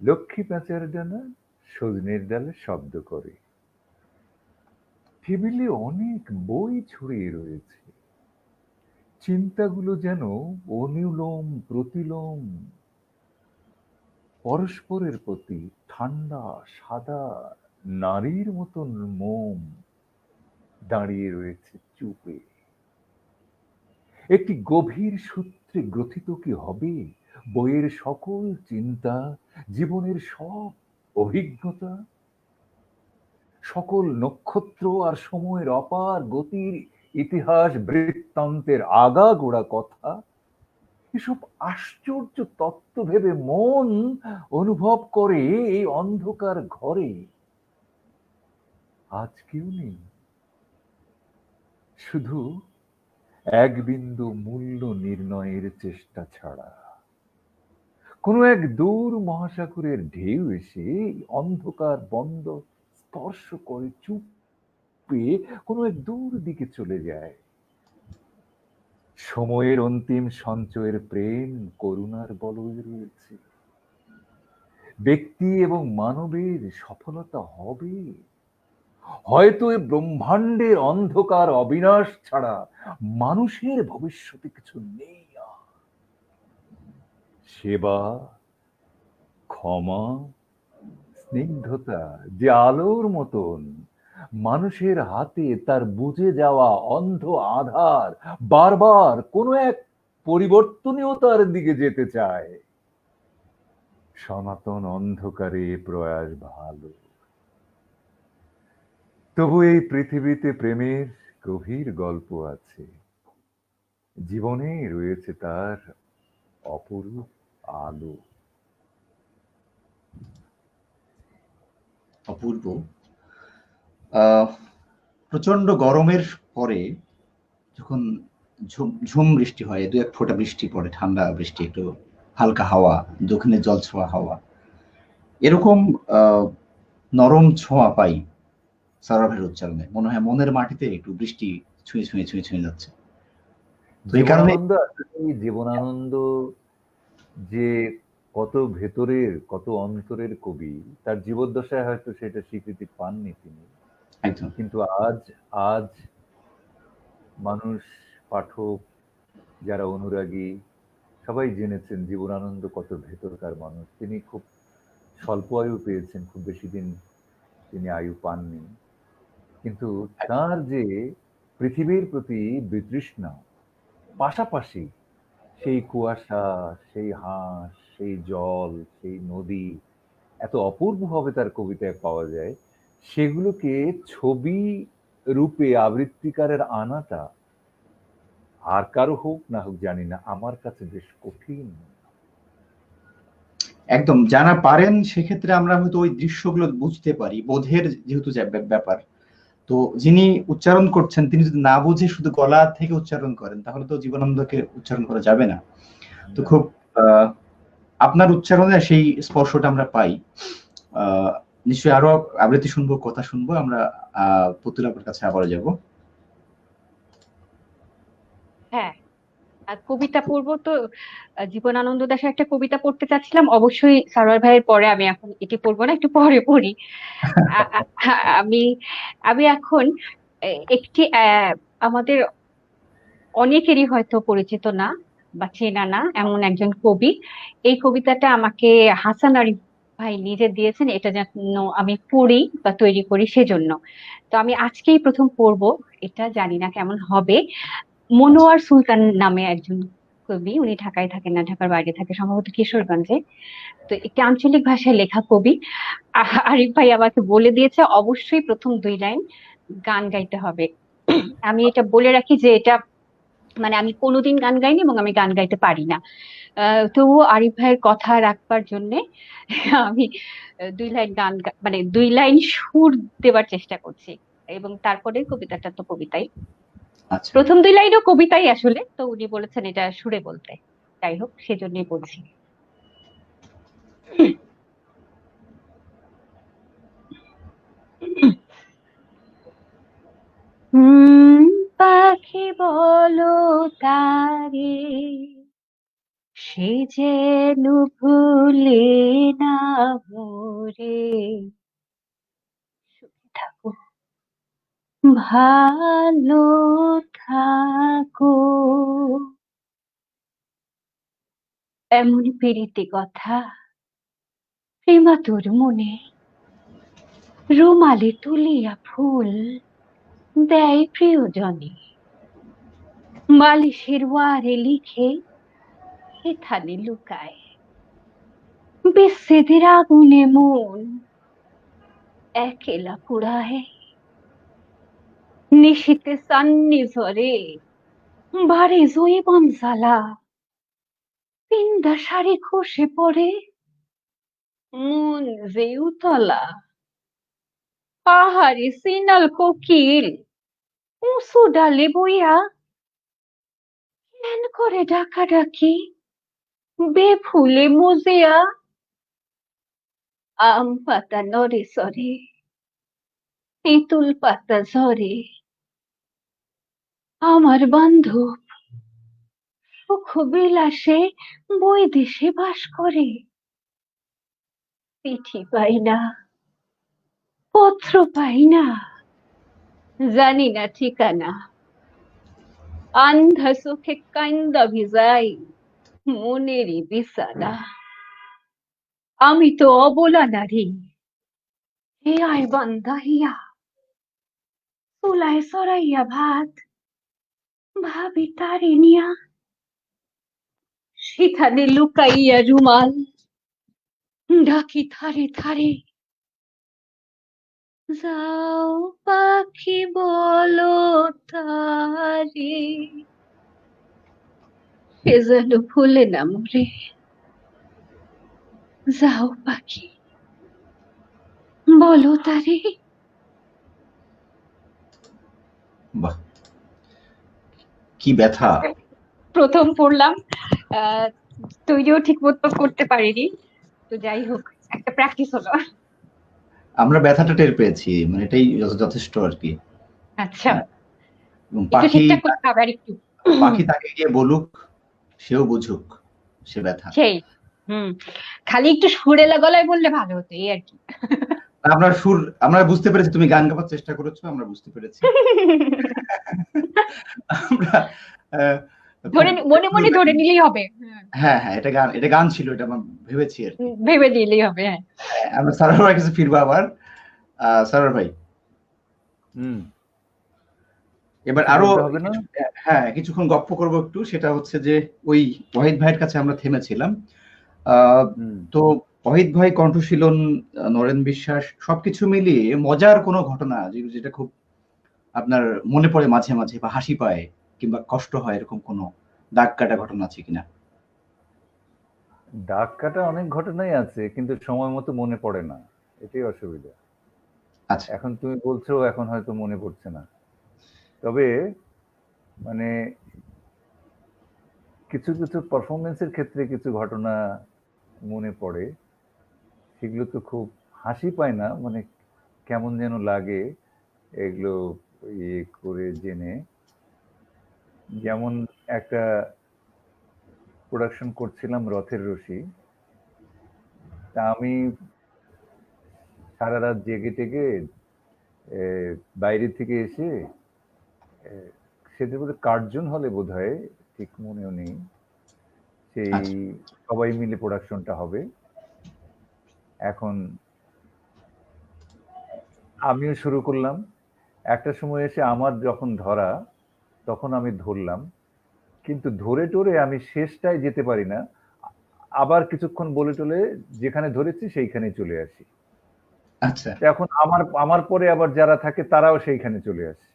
লক্ষ্মী প্যাঁচার ডানা সজনের ডালে শব্দ করে। টেবিলে অনেক বই ছড়িয়ে রয়েছে, চিন্তাগুলো যেন অনুলোম প্রতিলোম, পরস্পরের প্রতি ঠান্ডা সাদা নারীর মতন মোম দাঁড়িয়ে রয়েছে চুপে। একটি গভীর সূত্রে গ্রথিত কি হবে বইয়ের সকল চিন্তা, জীবনের সব অভিজ্ঞতা, সকল নক্ষত্র আর সময়ের অপার গতির ইতিহাস বৃত্তান্তের আগাগোড়া কথা। এসব আশ্চর্য তত্ত্ব ভেবে মন অনুভব করে এই অন্ধকার ঘরে আজ কেউ নেই, শুধু এক বিন্দু মূল্য নির্ণয়ের চেষ্টা ছাড়া। কোনো এক দূর মহাসাগরের ঢেউ এসে অন্ধকার বন্ধ স্পর্শ করে চুপে কোনো এক দূর দিকে চলে যায়। সময়ের অন্তিম সঞ্চয়ের প্রেম করুণার বলয়ে রয়েছে। ব্যক্তি এবং মানবের সফলতা হবে হয়তো এই ব্রহ্মাণ্ডের অন্ধকার অবিনাশ ছাড়া মানুষের ভবিষ্যতে কিছু নেই। সেবা, ক্ষমা, স্নিগ্ধতা যে আলোর মতন মানুষের হাতে তার বুঝে যাওয়া অন্ধ আধার বারবার কোনো এক পরিবর্তনীয়তার দিকে যেতে চায়। সনাতন অন্ধকারে প্রয়াস ভালো, তবু এই পৃথিবীতে প্রেমের গভীর গল্প আছে, জীবনে রয়েছে তার অপরূপ আলো। অপূর্ব। প্রচন্ড গরমের পরে যখন ঝুম বৃষ্টি হয়, দু এক ফোঁটা বৃষ্টি পড়ে, ঠান্ডা বৃষ্টি, একটু হালকা হাওয়া, দক্ষিণের জল ছোঁয়া হাওয়া, এরকম নরম ছোঁয়া পাই সারাভের উচ্চারণে। মনে হয় মনের মাটিতে একটু বৃষ্টি ছুঁয়ে ছুঁয়ে ছুঁয়ে ছুঁয়ে যাচ্ছে। তো এই কারণে জীবনানন্দ আসলে জীবনানন্দ যে কত ভেতরের কত অন্তরের কবি, তার জীবদ্দশায় হয়তো সেটা স্বীকৃতি পাননি তিনি, একদম কিন্তু আজ আজ মানুষ, পাঠক, যারা অনুরাগী, সবাই জেনেছেন জীবনানন্দ কত ভেতরকার মানুষ। তিনি খুব স্বল্প আয়ু পেয়েছেন, খুব বেশি দিন তিনি আয়ু পাননি, কিন্তু তার যে পৃথিবীর প্রতি বিতৃষ্ণা, পাশাপাশি সেই কুয়াশা, সেই হাঁস, সেই জল, সেই নদী, এত অপূর্বভাবে তার কবিতায় পাওয়া যায়, সেগুলোকে ছবি রূপে আবৃত্তিকারের আনাটা আর কারো হোক না হোক জানি না, আমার কাছে বেশ কঠিন। একদম যারা পারেন সেক্ষেত্রে আমরা হয়তো ওই দৃশ্যগুলো বুঝতে পারি, বোধের যেহেতু ব্যাপার। তো যিনি উচ্চারণ করছেন তিনি যদি না বুঝে শুধু গলা থেকে উচ্চারণ করেন, তাহলে তো জীবনানন্দকে উচ্চারণ করা যাবে না। তো খুব আপনার উচ্চারণে সেই স্পর্শটা আমরা পাই। নিশ্চয়ই আরো আবৃত্তি শুনবো, কথা শুনবো আমরা। পুতুল আপনার কাছে আবার যাব। হ্যাঁ, আর কবিতা পড়বো তো। জীবনানন্দ দাশের একটা কবিতা পড়তে চাচ্ছিলাম, অবশ্যই সারোয়ার ভাইয়ের পরে। আমি এখন এটি পড়বো না, একটু পরে পড়ি। আ- আ- আমি আমি এখন একটি আমাদের অনেকেরই হয়তো পরিচিত না বা চেনা না এমন একজন কবি। এই কবিতাটা আমাকে হাসান আরিফ ভাই নিজে দিয়েছেন, এটা যেন আমি পড়ি বা তৈরি করি সেজন্য। তো আমি আজকেই প্রথম পড়বো, এটা জানি না কেমন হবে। আচ্ছা, মনোয়ার সুলতান নামে একজন কবি, উনি ঢাকায় থাকেন না, ঢাকার বাইরে থাকে, সম্ভবত কিশোরগঞ্জে। তো একটি আঞ্চলিক ভাষায় লেখা কবি। আরিফ ভাই আমাকে বলে দিয়েছে অবশ্যই প্রথম দুই লাইন গান গাইতে হবে। আমি এটা বলে রাখি যে এটা মানে আমি কোনোদিন গান গাইনি এবং আমি গান গাইতে পারি না। তবুও আরিফ ভাইয়ের কথা রাখবার জন্য আমি দুই লাইন মানে দুই লাইন সুর দেবার চেষ্টা করছি। এবং তারপরে কবিতাটা তো কবিতাই, আচ্ছা। প্রথম দুই লাইনও কবিতাই আসলে, তো উনি বলেছেন এটা সুরে বলতে। যাই হোক, সেজন্যই বলছি। হুম, পাখি বলো তারে, সে যেন ভুলে না মোরে, সুখে থাকো, ভালো থাকো। এমন পীড়িতি কথা প্রেমাতুর মনে, রুমালে তুলিয়া ফুল দেয় প্রিয়জনে, বালিশের ওয়ারে লিখে এখানে লুকায়, বিচ্ছেদের আগুনে মন একেলা পুড়ায়, নিশীতে সান্নি ঝরে বাড়ি জৈবন জ্বালা, পিন্দা শাড়ি খসে পড়ে মন যে উতলা, পাহাড়ি সিনাল কোকিল উঁচু ডালে বইয়া কেন করে ডাকাডাকি বেফুলে মজিয়া, আম পাতা নড়ে সরে তেঁতুল পাতা ঝরে, আমার বান্ধব সুখ বিলাসে বৈদেশে বাস করে, চিঠি পাই না, পত্র পাই না, জানি না ঠিকানা, আন্ধা চোখে কান্দা ভিজাই মনেরই বিছানা। আমি তো অবলা নারী, হে আয় বান্দা হিয়া, চুলায় চড়াইয়া ভাত ভাবি তারি নিয়া, সেখানে লুকাইয়া রুমাল ডাকি থারে থারে, যাও পাখি বলো তারে, সে যেন ভুলে না মরে। যাও পাখি বলো তারে। বাহ, কি ব্যথা! প্রথম পড়লাম, তৈরিও ঠিক মতো করতে পারিনি, তো যাই হোক, একটা প্র্যাকটিস হলো। আমরা ব্যথাটা টের পেয়েছি, মানে এটাই যথেষ্ট আর কি। আচ্ছা, এবং একটু পাখি, ঠিকঠাক করতে হবে আর একটু। পাখি তাকে গিয়ে বলুক, সেও বুঝুক সে ব্যথা। সেই, হুম, খালি একটু সুরেলা গলায় বললে ভালো হতো, এই আর কি। আপনার সুর আমরা বুঝতে পেরেছি, তুমি গান গাবার চেষ্টা করেছো, আমরা বুঝতে পেরেছি। আমরা আহ, খুব ধরে মনে মনে ধরে নিলেই হবে। হ্যাঁ হ্যাঁ, এটা গান ছিল, এটা আমরা ভেবেছি আর কি। ভেবে নিলেই হবে, হ্যাঁ। হ্যাঁ, আমরা সারার ভাই কাছে ফিরবো আবার। সারার ভাই, হুম, এবার কিছু আরো বলতে হবে না? হ্যাঁ, কিছুক্ষণ গপ্প করবো একটু। সেটা হচ্ছে যে ওই ওয়াহিদ ভাইয়ের কাছে আমরা থেমেছিলাম। আহ, হুম। তো ওয়াহিদ ভাই কণ্ঠশীলন, নরেন বিশ্বাস, সবকিছু মিলিয়ে মজার কোনো ঘটনা যেটা খুব আপনার মনে পড়ে মাঝে মাঝে, বা হাসি পায় কিংবা কষ্ট হয়, এরকম কোনো দাগ কাটা ঘটনা আছে কিনা? দাগ কাটা অনেক ঘটনাই আছে, কিন্তু সময় মতো মনে পড়ে না, এটাই অসুবিধা। আচ্ছা। এখন তুমি বলছো, এখন হয়তো মনে পড়ছে না। তবে মানে কিছু কিছু পারফরমেন্সের ক্ষেত্রে কিছু ঘটনা মনে পড়ে, সেগুলো তো খুব হাসি পায় না, মানে কেমন যেন লাগে এগুলো ইয়ে করে জেনে। যেমন একটা প্রোডাকশন করছিলাম রথের রশি, তা আমি সারা রাত জেগে টেগে বাইরে থেকে এসে সেটা বোধহয় কার্জন হলে বোধ হয়, ঠিক মনেও নেই, সেই আচ্ছা। সবাই মিলে প্রোডাকশনটা হবে। এখন আমিও শুরু করলাম, একটা সময় এসে আমার যখন ধরা, তখন আমি ধরলাম, কিন্তু ধরে টরে আমি শেষটায় যেতে পারি না। আবার কিছুক্ষণ বলে টলে যেখানে ধরেছি সেইখানে চলে আসি। আচ্ছা। তো এখন আমার আমার পরে আবার যারা থাকে তারাও সেইখানে চলে আসে।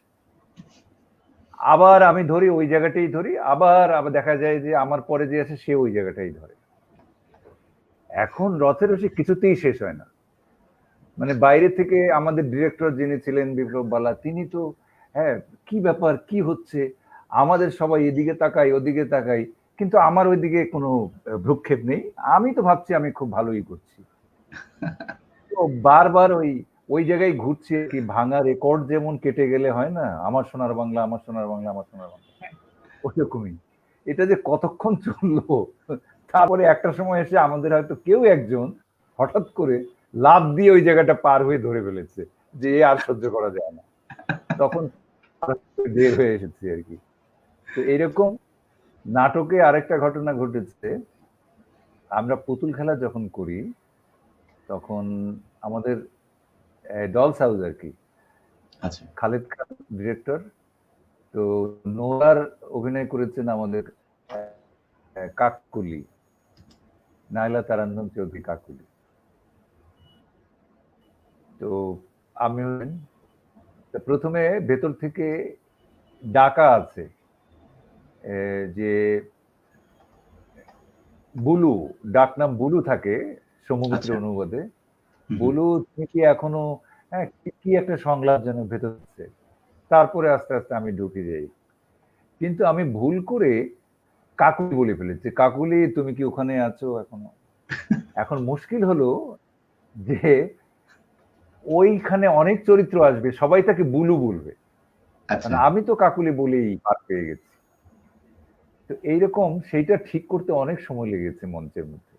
আবার আমি ধরি, ওই জায়গাটাই ধরি, আবার আবার দেখা যায় যে আমার পরে যে আছে সে ওই জায়গাটাই ধরে। এখন রথের রশি কিছুতেই শেষ হয় না। মানে বাইরে থেকে আমাদের ডিরেক্টর যিনি ছিলেন বিপ্লব বালা, তিনি তো হ্যাঁ, কি ব্যাপার, কি হচ্ছে, আমাদের সবাই এদিকে তাকাই ওদিকে তাকাই, কিন্তু আমার ওইদিকে কোনো ভ্রুক্ষেপ নেই। আমি তো ভাবছি আমি খুব ভালোই করছি। তো বারবার ওই ওই জায়গায় ঘুরছে কি, ভাঙা রেকর্ড যেমন কেটে গেলে হয় না, আমার সোনার বাংলা, আমার সোনার বাংলা, আমার সোনার বাংলা, ওরকমই। এটা যে কতক্ষণ চললো, তারপরে একটা সময় এসে আমাদের হয়তো কেউ একজন হঠাৎ করে লাফ দিয়ে ওই জায়গাটা পার হয়ে ধরে ফেলেছে, যে এ আর সহ্য করা যায় না, তখন বের হয়ে এসেছি আর কি। তো এইরকম নাটকে আরেকটা ঘটনা ঘটেছে, আমরা পুতুল খেলা যখন করি, তখন আমাদের ডলস হাউস আর কি, আচ্ছা। খালেদ খান ডিরেক্টর, তো নোরার অভিনয় করেছেন আমাদের কাককুলি, নাইলা তারান্নম চৌধুরী কাকুলি। তো আমি প্রথমে ভেতর থেকে ডাকা আছে যে বুলু, ডাক নাম বুলু থাকে আচ্ছা। সৌম্যমিত্রের অনুবাদে, হুম, হুম। বুলু তুমি কি এখনো, হ্যাঁ, কি একটা সংলাপ যেন ভেতর হচ্ছে। তারপরে আস্তে আস্তে আমি ঢুকে যাই, কিন্তু আমি ভুল করে কাকুলি বলে ফেলেছি, কাকুলি তুমি কি ওখানে আছো এখনো। এখন মুশকিল হলো যে ওইখানে অনেক চরিত্র আসবে, সবাই তাকে বুলু বলবে, আচ্ছা। মানে আমি তো কাকুলি বলেই পার পেয়ে গেছি। তো এইরকম সেইটা ঠিক করতে অনেক সময় লেগেছে মঞ্চের মধ্যে।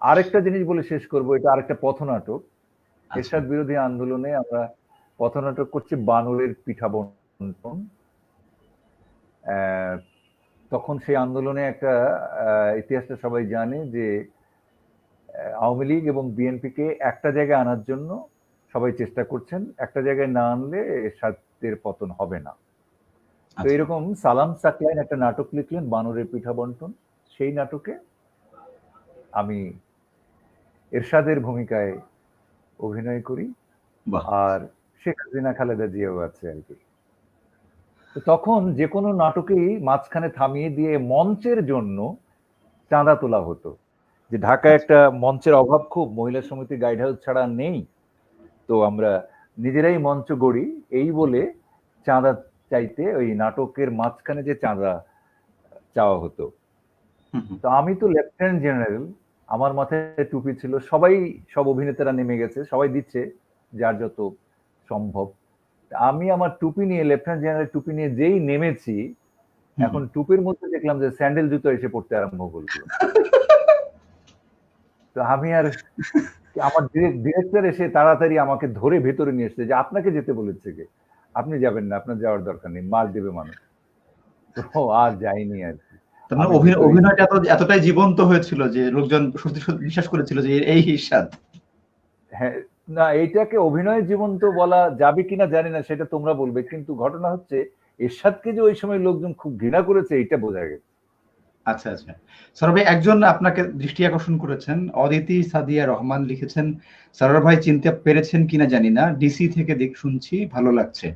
আরেকটা জিনিস বলে শেষ করবো, এটা আরেকটা পথনাটক। আচ্ছা। এরশাদ বিরোধী আন্দোলনে আমরা পথনাটক করছি বানরের পিঠা বন্টন। আহ, তখন সেই আন্দোলনে একটা ইতিহাসটা সবাই জানে যে আওয়ামী লীগ এবং বিএনপিকে একটা জায়গায় আনার জন্য সবাই চেষ্টা করছেন, একটা জায়গায় না আনলে এরশাদের পতন হবে না। তো আচ্ছা। এরকম সালাম সাকলাইন একটা নাটক লিখলেন বানরের পিঠা বন্টন, সেই নাটকে আমি এরশাদের ভূমিকায় অভিনয় করি, বাহ। আর শেখ হাসিনা খালেদা জিয়াও আছে আর কি। তো তখন যে কোনো নাটকেই মাঝখানে থামিয়ে দিয়ে মঞ্চের জন্য চাঁদা তোলা হতো। যে ঢাকায় একটা মঞ্চের অভাব খুব, মহিলা সমিতি গাইড হাউস ছাড়া নেই, তো আমরা নিজেরাই মঞ্চ গড়ি এই বলে চাঁদা চাইতে ওই নাটকের মাঝখানে যে চাঁদা চাওয়া হতো। হুম, হুম। তো আমি তো লেফটেন্যান্ট জেনারেল, আমার মাথায় টুপি ছিল, সবাই সব অভিনেতারা নেমে গেছে, সবাই দিচ্ছে যার যত সম্ভব। আমি আমার টুপি নিয়ে, লেফটেন্যান্ট জেনারেল টুপি নিয়ে যেই নেমেছি, হুম, এখন টুপির মধ্যে দেখলাম যে স্যান্ডেল জুতো এসে পড়তে আরম্ভ করলো। তো আমি আর, আমার ডিরেক্টর এসে তাড়াতাড়ি আমাকে ধরে ভেতরে নিয়ে এসেছে যে আপনাকে যেতে বলেছে কে, আপনি যাবেন না, আপনার যাওয়ার দরকার নেই, মার দেবে মানুষ। তো আর যাইনি আর কি। তার মানে আমি ভেতরেই, অভিনয়টা এতটাই জীবন্ত হয়েছিল যে লোকজন সত্যি সত্যি বিশ্বাস করেছিল যে এই ঈর্ষাদ। হ্যাঁ, না এইটাকে অভিনয় জীবন্ত বলা যাবে কিনা জানি না, সেটা তোমরা বলবে, কিন্তু ঘটনা হচ্ছে এরশাদকে যে ওই সময় লোকজন খুব ঘৃণা করেছে এটা বোঝা গেছে। আচ্ছা, আচ্ছা। সরোয়ার ভাই, একজন আপনাকে দৃষ্টি আকর্ষণ করেছেন। অদিতি সাদিয়া রহমান লিখেছেন, সরোয়ার ভাই চিনতে পেরেছেন কিনা জানি না, ডিসি থেকে শুনছি, ভালো লাগছে।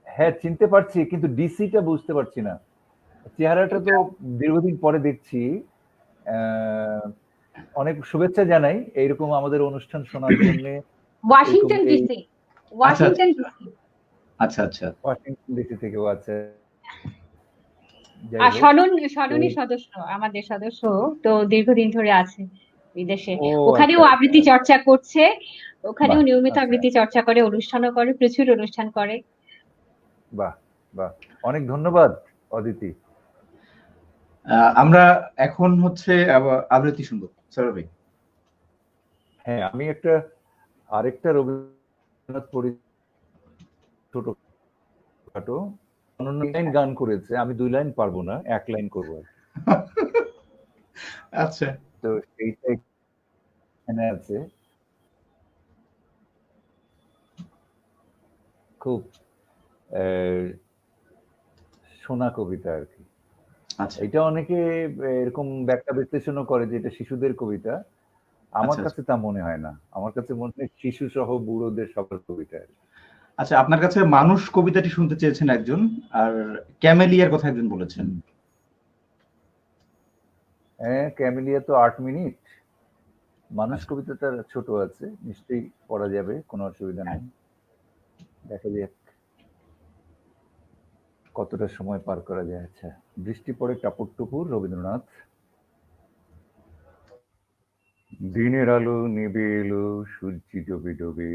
হ্যাঁ চিনতে পারছি, কিন্তু ডিসিটা বুঝতে পারছি না, চেহারাটা তো দীর্ঘদিন পরে দেখছি। আহ, অনেক শুভেচ্ছা জানাই এইরকম আমাদের অনুষ্ঠান শোনার জন্য। এরকম ওয়াশিংটন এই ডিসি, আচ্ছা, ওয়াশিংটন আচ্ছা, ডিসি। আচ্ছা, আচ্ছা। ওয়াশিংটন ডিসি থেকেও আছে, যাই আর হোক। তো সননী সদস্য, আমাদের সদস্য, তো দীর্ঘদিন ধরে আছে বিদেশে। ও ওখানেও আচ্ছা আচ্ছা, আবৃত্তি চর্চা করছে, ওখানেও বাহ, নিয়মিত আচ্ছা, আবৃত্তি চর্চা করে, অনুষ্ঠানও করে, প্রচুর অনুষ্ঠান করে। বাহ বাহ, অনেক ধন্যবাদ অদিতি। আমরা এখন হচ্ছে আবৃত্তি শুনবো, সরোয়ার ভাই। হ্যাঁ, আমি একটা আরেকটা রবীন্দ্রনাথ পড়ি, ছোটখাটো, অনন্য লাইন গান করেছে, আমি 2 লাইন পারবো না, 1 লাইন করবো আর কি। আচ্ছা। তো সেইটাই এখানে আছে, খুব আহ, শোনা কবিতা আর কি। আচ্ছা, এটা অনেকে এরকম ব্যাখ্যা বিশ্লেষণও করে যে এটা শিশুদের কবিতা, আমার আচ্ছা, আচ্ছা। কাছে তা মনে হয় না, আমার কাছে মনে হয় শিশু সহ বুড়োদের সবার কবিতা আর কি। আচ্ছা, আপনার কাছে মানুষ কবিতাটি শুনতে চেয়েছেন একজন, আর ক্যামেলিয়ার কথা একজন বলেছেন। হুম। হ্যাঁ, ক্যামেলিয়া তো 8 মিনিট, মানুষ আচ্ছা, কবিতাটা ছোট আছে, নিশ্চয়ই পড়া যাবে, কোনো অসুবিধা হ্যাঁ। নেই। দেখা যাক কতটা সময় পার করা যায়। আচ্ছা, বৃষ্টি পড়ে টাপুর টুপুর, রবীন্দ্রনাথ। দিনের আলো নেবে এলো, সূর্য ডোবে ডোবে,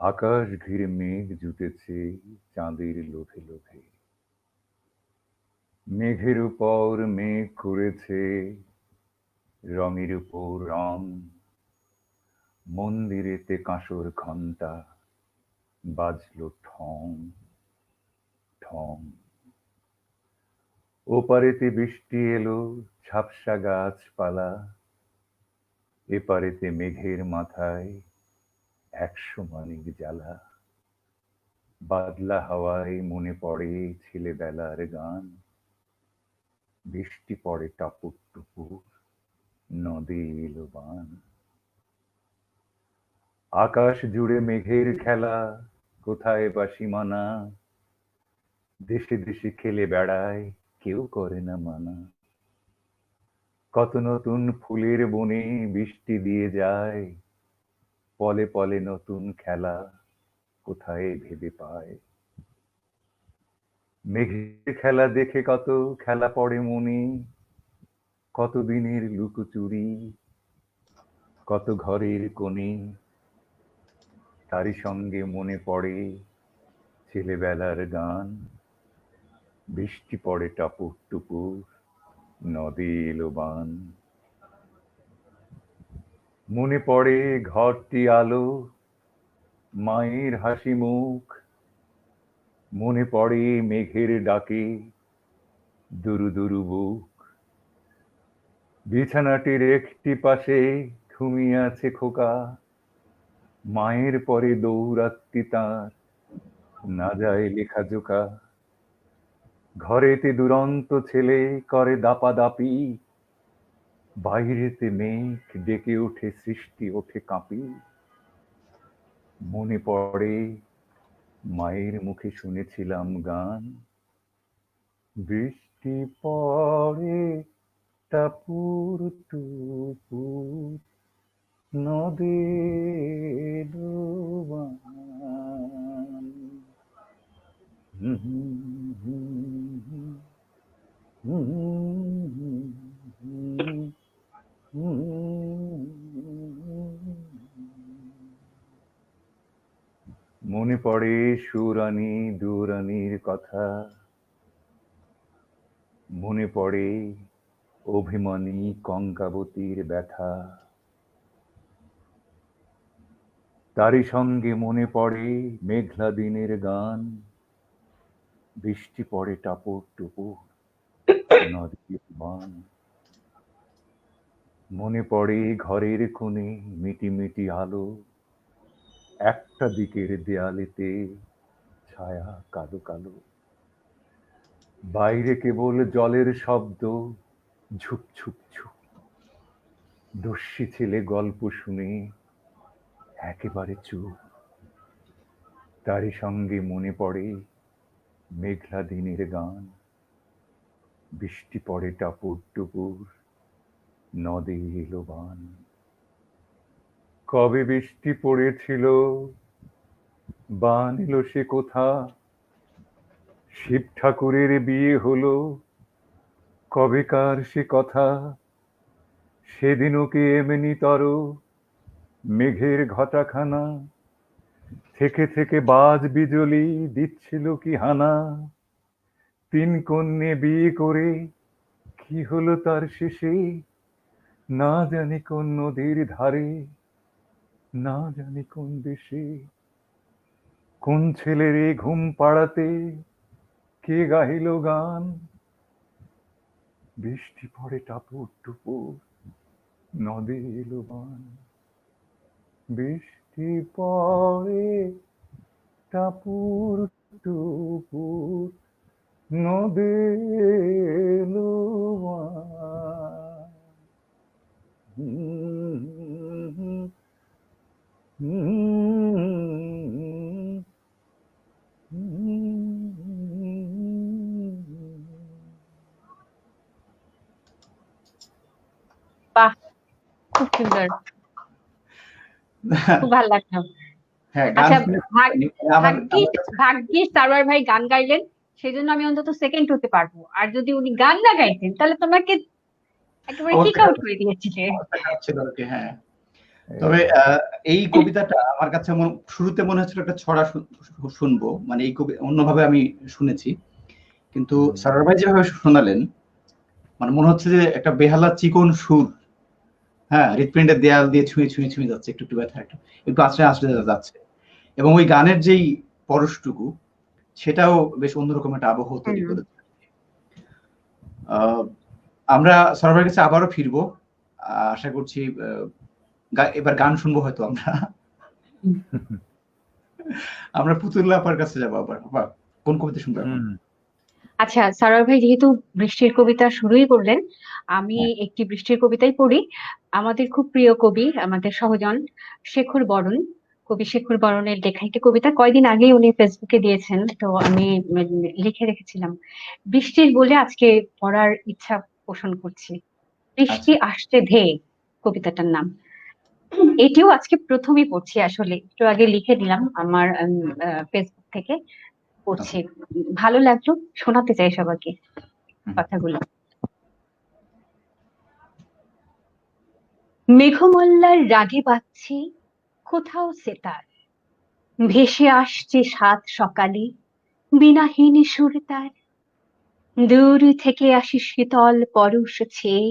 আকাশ ঘিরে মেঘ জুটেছে চাঁদের লোভে লোভে, মেঘের উপর মেঘ করেছে রঙের উপর রং, মন্দিরেতে কাঁসর ঘন্টা বাজলো ঠং ঠং, ওপারেতে বৃষ্টি এলো ঝাপসা গাছপালা, এপারেতে মেঘের মাথায় 100 মানিক জ্বালা, বাদলা হাওয়ায় মনে পড়ে ছেলেবেলার গান, বৃষ্টি পড়ে টাপুর টুপুর, নদী এলো বান, আকাশ জুড়ে মেঘের খেলা, কোথায় বা সীমানা, দেশে দেশে খেলে বেড়ায়, কেউ করে না মানা, কত নতুন ফুলের বনে বৃষ্টি দিয়ে যায়, পলে পলে নতুন খেলা, কোথায় ভেবে পায়, মেঘের খেলা দেখে কত খেলা পড়ে মনে, কত দিনের লুকোচুরি, কত ঘরের কোণে, তারই সঙ্গে মনে পড়ে ছেলেবেলার গান, বৃষ্টি পড়ে টাপুর টুপুর, নদী এলো বান, মনে পড়ে ঘরটি আলো, মায়ের হাসি মুখ, মনে পড়ে মেঘের ডাকে দুরু দুরু বুক, বিছানাটির একটি পাশে ঘুমিয়ে আছে খোকা, মায়ের পরে দৌরাত্রি তার না যায় লেখাজোকা, ঘরেতে দুরন্ত ছেলে করে দাপাদাপি, বাইরেতে মেঘ ডেকে ওঠে, সৃষ্টি ওঠে কাঁপি। মনে পড়ে মায়ের মুখে শুনেছিলাম গান, বৃষ্টি পড়ে টাপুর টুপুর, নদীর ডোবান। হুম হুম হুম হুম হুম হুম। মনে পড়ে সুরানি দুরানির কথা, মনে পড়ে অভিমানী কঙ্কাবতীর ব্যথা। তারই সঙ্গে মনে পড়ে মেঘলা দিনের গান, বৃষ্টি পড়ে টাপুর টুপুর, নদীর বান। মনে পড়ে ঘরের কোণে মিটিমিটি আলো, একটা দিকের দেয়ালেতে ছায়া কালো কালো, বাইরে কেবল জলের শব্দ, ঝুপ ঝুপ ঝুপ। দস্যি ছেলে গল্প শুনে একেবারে চুপ। তারই সঙ্গে মনে পড়ে মেঘলা দিনের গান, বৃষ্টি পড়ে টাপুর টুপুর, নদে এলো বান। কবে বৃষ্টি পড়েছিল, বান এলো সে কোথা, শিব ঠাকুরের বিয়ে হলো, কবেকার সে কথা। সেদিন ওকে এমনি তর মেঘের ঘটাখানা, থেকে থেকে বাজ বিজলি দিচ্ছিল কি হানা। তিন কন্যে বিয়ে করে কি হলো তার শেষে, না জানি কোন নদীর ধারে, না জানি কোন দেশে। কোন ছেলের এ ঘুম পাড়াতে কে গাহিল গান, বৃষ্টি পড়ে টাপুর টুপুর, নদে এলো বান। বৃষ্টি পড়ে টাপুর টুপুর, নদে এলো বান। হুম, হুম, বাহ, খুব সুন্দর, খুব ভালো লাগলো। হ্যাঁ, গান আচ্ছা, শুনে ভাগ আমার ভাগ্যিস আমার কাছে ভাগ্যিস সারোয়ার ভাই গান গাইলেন, সেই জন্য আমি অন্তত সেকেন্ড হতে পারবো। আর যদি উনি গান না গাইতেন তাহলে তোমাকে একেবারে কিক অবস্থা আউট খারাপ করে দিয়েছিলে। অবস্থা খারাপ ছিল আর কি। হ্যাঁ, তবে এই, এই কবিতাটা আমার কাছে শুরুতে মনে হচ্ছিল একটা ছড়া শুনবো, মানে এই কবি অন্যভাবে আমি শুনেছি, কিন্তু সারার ভাই যেভাবে শোনালেন, মানে মনে হচ্ছে যে একটা বেহালা চিকন সুর, হ্যাঁ, হৃৎপিণ্ডের দেয়াল দিয়ে ছুঁয়ে ছুঁয়ে ছুঁয়ে যাচ্ছে, একটু একটু ব্যথা, একটু একটু আশ্রয় আশ্রয় যাচ্ছে, এবং ওই গানের যেই পরশটুকু, সেটাও বেশ অন্যরকম একটা আবহ তৈরি হুম। করেছে। আহ, আমরা সরকারের কাছে আবারও ফিরবো, আশা করছি এবার গান শুনবো হয়তো আমরা। আমরা পুতুল্লা আপার কাছে যাবো আবার। বাহ, কোন কবিতা শুনবো এখন? আচ্ছা, সারোয়ার ভাই যেহেতু বৃষ্টির কবিতা শুরুই করলেন, আমি হ্যাঁ, একটি বৃষ্টির কবিতাই পড়ি। আমাদের খুব প্রিয় কবি, আমাদের সহজন শেখর বরণ, কবি শেখর বরণের লেখা একটি কবিতা, কয়দিন আগেই উনি ফেসবুকে দিয়েছেন, তো আমি লিখে রেখেছিলাম। বৃষ্টির বলে আজকে পড়ার ইচ্ছা পোষণ করছি। বৃষ্টি আচ্ছা, আসছে ধেয়ে, কবিতাটার নাম। এটিও আজকে প্রথমই পড়ছি, আসলে একটু আগে লিখে দিলাম আমার ফেসবুক থেকে, পড়ছি। ওকে। ভালো লাগলো, শোনাতে চাই সবাইকে হুম। কথাগুলো। মেঘমল্লার রাগে পাচ্ছি কোথাও সেতার, ভেসে আসছে সাত সকালে বিনাহীন সুর তার। দূর থেকে আসি শীতল পরশ ছেয়ে,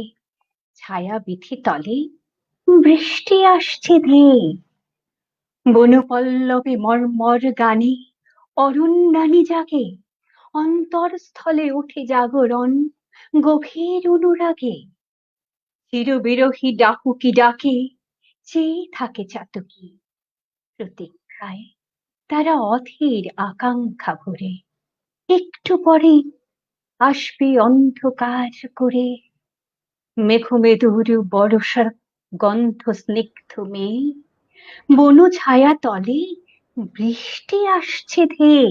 ছায়া বিথি তলে বৃষ্টি আসছে ধেয়ে। বনপল্লবে মর্মর গানে অরণ্যানী জাগে, অন্তরস্থলে উঠে জাগরণ গভীর অনুরাগে। চিরবিরহী ডাকুকি ডাকে চেয়ে থাকে চাতকী, প্রতীক্ষায় তারা অধীর আকাঙ্ক্ষা ভরে। একটু পরে আসবে অন্ধকার করে, মেঘমেদুর বরষার গন্ধ স্নিগ্ধ মেয়ে, বন ছায়া তলে বৃষ্টি আসছে ধেয়ে,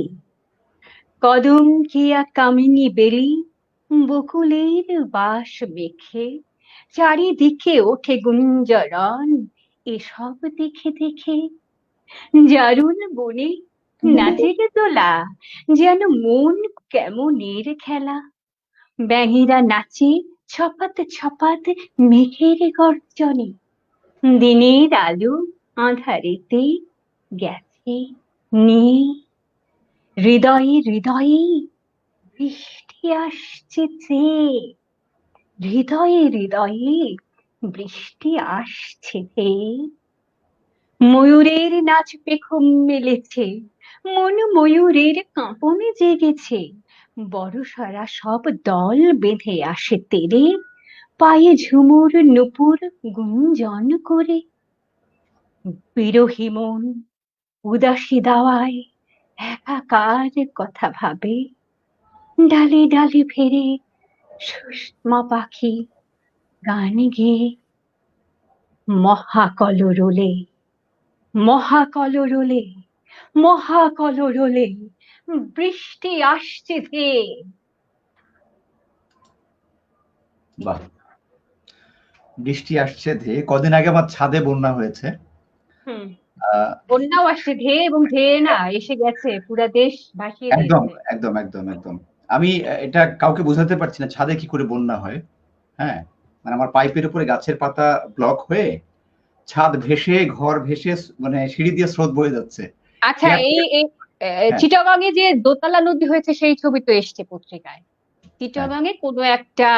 কদম কিয়া কামিনী বেলি বকুলের বাস মেখে, চারিদিকে ওঠে গুঞ্জরণ এসব দেখে দেখে। জারুল বনে নাচের দোলা, যেন মন কেমনের খেলা, ব্যাঙেরা নাচে ছপাত ছপাত মেঘের গর্জনে, দিনের আলো আঁধারেতে গেছে নিয়ে, হৃদয়ে হৃদয়ে বৃষ্টি আসছে চেয়ে, হৃদয়ে হৃদয়ে বৃষ্টি আসছে ধেয়ে। ময়ূরের নাচ পেখম মেলেছে, মন ময়ূরের কাঁপনে জেগেছে, বড়সড়া সব দল বেঁধে আসে তেরে, পায়ে ঝুমুর নুপুর গুঞ্জন করে। বিরহী মন উদাসী দাওয়ায় একাকার কথা ভাবে, ডালে ডালে ফেরে সুষমা পাখি গান গেয়ে। মহাকলরোলে মহাকলরোলে মহাকলরোলে বৃষ্টি আসছে ধেয়ে। বাহ, বৃষ্টি আসছে ধেয়ে। কদিন আগে আমার ছাদে বন্যা হয়েছে। হুম, আহ, বন্যাও আসছে ধেয়ে, এবং ধেয়ে না এসে গেছে, পুরা দেশ ভাসিয়ে একদম দিয়েছে। একদম একদম একদম। আমি এটা কাউকে বোঝাতে পারছি না ছাদে কি করে বন্যা হয়। হ্যাঁ, মানে আমার পাইপের উপরে গাছের পাতা ব্লক হয়ে ছাদ ভেসে, ঘর ভেসে, মানে সিঁড়ি দিয়ে স্রোত বয়ে যাচ্ছে। আচ্ছা, এই হ্যাঁ, চিটাগাঙে যে দোতলা নদী হয়েছে সেই ছবি তো এসছে পত্রিকায়। হ্যাঁ, চিটাগাঙে কোনো একটা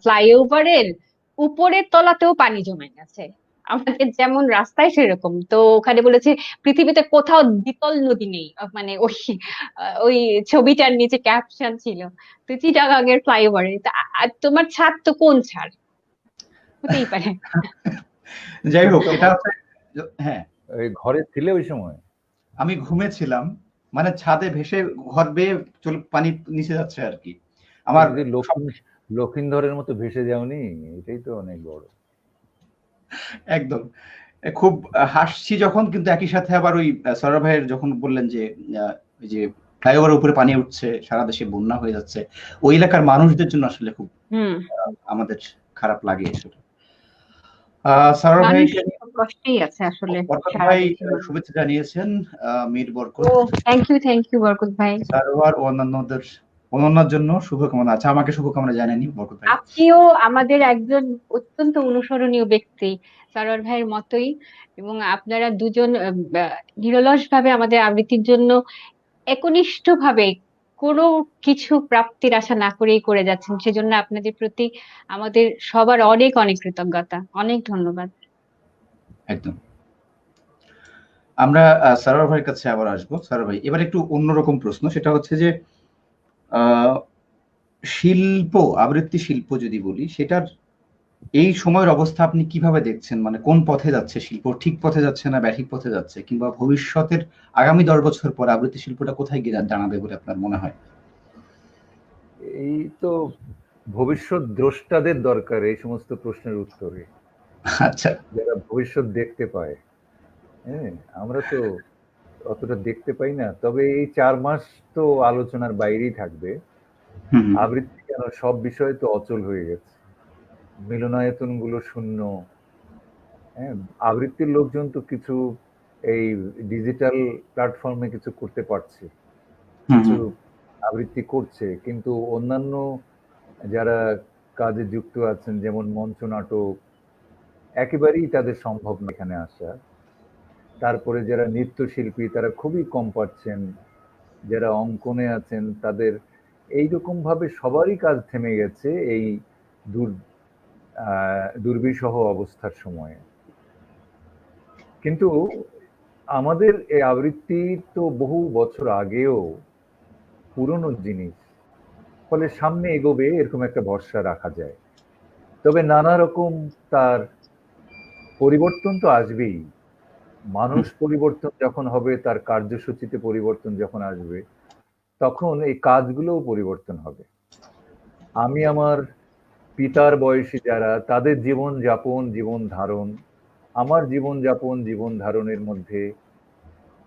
ফ্লাইওভারের উপরের তলাতেও পানি জমে গেছে, আমাদের যেমন রাস্তায় সেরকম। তো ওখানে বলেছে পৃথিবীতে কোথাও দ্বিতল নদী নেই, মানে ওই ওই ছবিটার নিচে ক্যাপশন ছিল। তো চিটাগাঙের ফ্লাইওভারে তা তোমার ছাদ তো কোন ছাদ হতেই পারে। যাই হোক, তুমি এটা তখন হচ্ছে, হ্যাঁ, ওই ঘরে ছিলে ওই সময়? আমি ঘুমেছিলাম, মানে ছাদে ভেসে ঘর বেয়ে চলে পানি নিচে যাচ্ছে আর কি। আমার তুমি যে লক্ষিন্দরের মতো ভেসে যাওনি, এটাই তো অনেক বড়। একদম খুব হাসছি যখন, কিন্তু একই সাথে আবার ওই সরোয়ার ভাইয়ের যখন বললেন যে ওই যে ফ্লাইওভারের উপরে পানি উঠছে, সারা দেশে বন্যা হয়ে যাচ্ছে, ওই এলাকার মানুষদের জন্য আসলে খুব হুম, আমাদের খারাপ লাগে আসলে। সরোয়ার মানুষ ভাইকে, খুব কষ্টেই আছে আসলে বরকত সারা ভাই দেশের মানুষ। শুভেচ্ছা জানিয়েছেন। মীর বরকত, ও, থ্যাংক ইউ বরকত ভাই। সারোয়ার ও অন্যান্যদের, অনন্যার জন্য শুভকামনা। আচ্ছা, আমাকে শুভকামনা জানায়নি বরকত ভাই। আপনিও আমাদের একজন অত্যন্ত অনুসরণীয় ব্যক্তি, সরোয়ার ভাইয়ের মতোই। এবং আপনারা দুজন নিরলস ভাবে আমাদের আবৃত্তির জন্য একনিষ্ঠ ভাবে কোনো কিছু প্রাপ্তির আশা না করেই করে যাচ্ছেন, সেজন্য আপনাদের প্রতি আমাদের সবার অনেক অনেক কৃতজ্ঞতা, অনেক ধন্যবাদ। একদম। আমরা সরোয়ার ভাইয়ের কাছে আবার আসবো। সরোয়ার ভাই, এবার একটু অন্যরকম প্রশ্ন, সেটা হচ্ছে যে আহ শিল্প, আবৃত্তি শিল্প যদি বলি, সেটার এই সময়ের অবস্থা আপনি কিভাবে দেখছেন? মানে কোন পথে যাচ্ছে শিল্প? ঠিক পথে যাচ্ছে না ব্যাঠিক পথে যাচ্ছে? কিংবা ভবিষ্যতের আগামী 10 বছর পর আবৃত্তি শিল্পটা কোথায় গিয়ে দাঁড়াবে বলে আপনার মনে হয়? এই তো ভবিষ্যৎ দ্রষ্টাদের দরকার এই সমস্ত প্রশ্নের উত্তরে, আচ্ছা। যারা ভবিষ্যৎ দেখতে পায়। হ্যাঁ, আমরা তো অতটা দেখতে পাই না। তবে এই 4 মাস তো আলোচনার বাইরেই থাকবে। হুম, হুম, আবৃত্তি কেন, সব বিষয় তো অচল হয়ে গেছে, মিলনায়তন গুলো শূন্য। হ্যাঁ, আবৃত্তির লোকজন তো কিছু এই ডিজিটাল প্ল্যাটফর্মে কিছু করতে পারছে, হুম, কিছু হুম, আবৃত্তি করছে, কিন্তু অন্যান্য যারা কাজে যুক্ত আছেন, যেমন মঞ্চ নাটক, একেবারেই তাদের সম্ভব না এখানে আসা। তারপরে যারা নৃত্যশিল্পী তারা খুবই কম পাচ্ছেন, যারা অঙ্কনে আছেন তাদের এইরকম ভাবে সবারই কাজ থেমে গেছে এই দুর দুর্বিষহ অবস্থার সময়ে। কিন্তু আমাদের এই আবৃত্তি তো বহু বছর আগেও পুরনো জিনিস, ফলে সামনে এগোবে এরকম একটা ভরসা রাখা যায়। তবে নানা রকম তার পরিবর্তন তো আসবেই। মানুষ হুম, পরিবর্তন যখন হবে, তার কার্যসূচিতে পরিবর্তন যখন আসবে, তখন এই কাজগুলোও পরিবর্তন হবে। আমি আমার পিতার বয়সী যারা, তাদের জীবন যাপন, জীবন ধারণ, আমার জীবন যাপন, জীবন ধারণের মধ্যে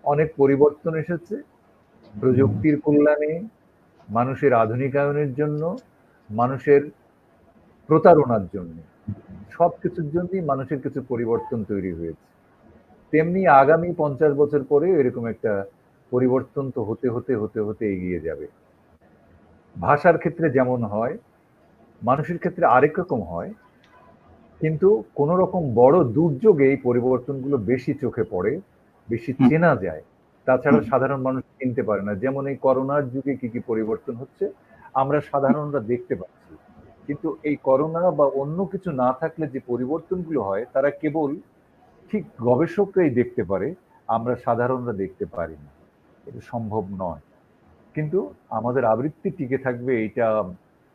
অনেক পরিবর্তন এসেছে। প্রযুক্তির কল্যাণে, মানুষের আধুনিকায়নের জন্য, মানুষের প্রতারণার জন্য, সবকিছুর জন্যই মানুষের কিছু পরিবর্তন তৈরি হয়েছে। তেমনি আগামী 50 বছর পরে এরকম একটা পরিবর্তন তো হতে হতে হতে হতে এগিয়ে যাবে। ভাষার ক্ষেত্রে যেমন হয়, মানুষের ক্ষেত্রে আরেক রকম হয়। কিন্তু কোন রকম বড় দুর্যোগে এই পরিবর্তনগুলো বেশি চোখে পড়ে, বেশি হুম, চেনা যায়। তাছাড়া হুম, সাধারণ মানুষ চিনতে পারে না। যেমন এই করোনার যুগে কি কি পরিবর্তন হচ্ছে আমরা সাধারণরা দেখতে পাচ্ছি। কিন্তু এই করোনা বা অন্য কিছু না থাকলে যে পরিবর্তনগুলো হয় তারা কেবল ঠিক গবেষকরাই দেখতে পারে, আমরা সাধারণরা দেখতে পারি না। এটা সম্ভব নয়। কিন্তু আমাদের আবৃত্তি টিকে থাকবে এইটা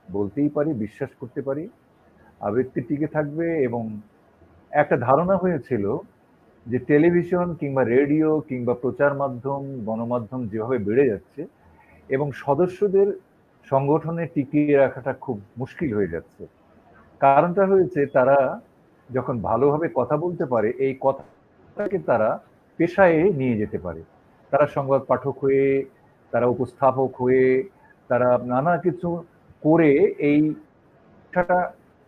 বলতেই পারি, বিশ্বাস করতে পারি। আবৃত্তি টিকে থাকবে এবং একটা ধারণা হয়েছিল যে টেলিভিশন কিংবা রেডিও কিংবা প্রচার মাধ্যম, গণমাধ্যম যেভাবে বেড়ে যাচ্ছে এবং সদস্যদের সংগঠনে টিকিয়ে রাখাটা খুব মুশকিল হয়ে যাচ্ছে। কারণটা হয়েছে তারা যখন ভালোভাবে কথা বলতে পারে, এই কথাটাকে তারা পেশায় নিয়ে যেতে পারে। তারা সংবাদ পাঠক হয়ে, তারা উপস্থাপক হয়ে, তারা নানা কিছু করে এই পেশাটা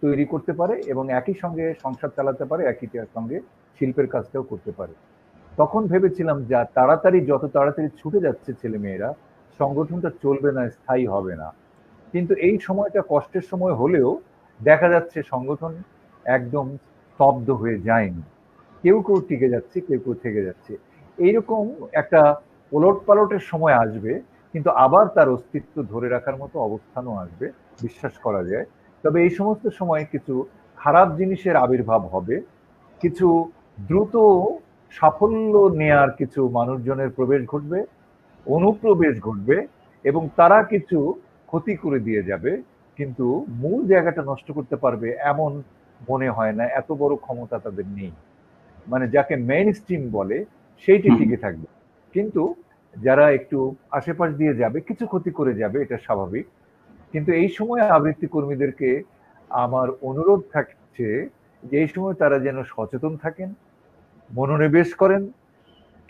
তৈরি করতে পারে এবং একই সঙ্গে সংসার চালাতে পারে, একই সঙ্গে শিল্পের কাজটাও করতে পারে। তখন ভেবেছিলাম যা তাড়াতাড়ি, যত তাড়াতাড়ি ছুটে যাচ্ছে ছেলেমেয়েরা, সংগঠনটা চলবে না, স্থায়ী হবে না। কিন্তু এই সময়টা কষ্টের সময় হলেও দেখা যাচ্ছে সংগঠন একদম স্তব্ধ হয়ে যায়নি। কেউ কেউ টিকে যাচ্ছে, কেউ কেউ থেকে যাচ্ছে। এইরকম একটা ওলটপালটের সময় আসবে, কিন্তু আবার তার অস্তিত্ব ধরে রাখার মতো অবস্থানও আসবে, বিশ্বাস করা যায়। তবে এই সমস্ত সময় কিছু খারাপ জিনিসের আবির্ভাব হবে, কিছু দ্রুত সাফল্য নেয়ার কিছু মানুষজনের প্রবেশ ঘটবে, অনুপ্রবেশ ঘটবে এবং তারা কিছু ক্ষতি করে দিয়ে যাবে, কিন্তু মূল জায়গাটা নষ্ট করতে পারবে এমন মনে হয় না, এত বড় ক্ষমতা তাদের নেই। মানে যাকে মেইন স্ট্রিম বলে সেইটি হুম, টিকে থাকবে, কিন্তু যারা একটু আশেপাশ দিয়ে যাবে কিছু ক্ষতি করে যাবে, এটা স্বাভাবিক। কিন্তু এই সময় আবৃত্তি কর্মীদেরকে আমার অনুরোধ থাকছে যে এই সময় তারা যেন সচেতন থাকেন, মনোনিবেশ করেন,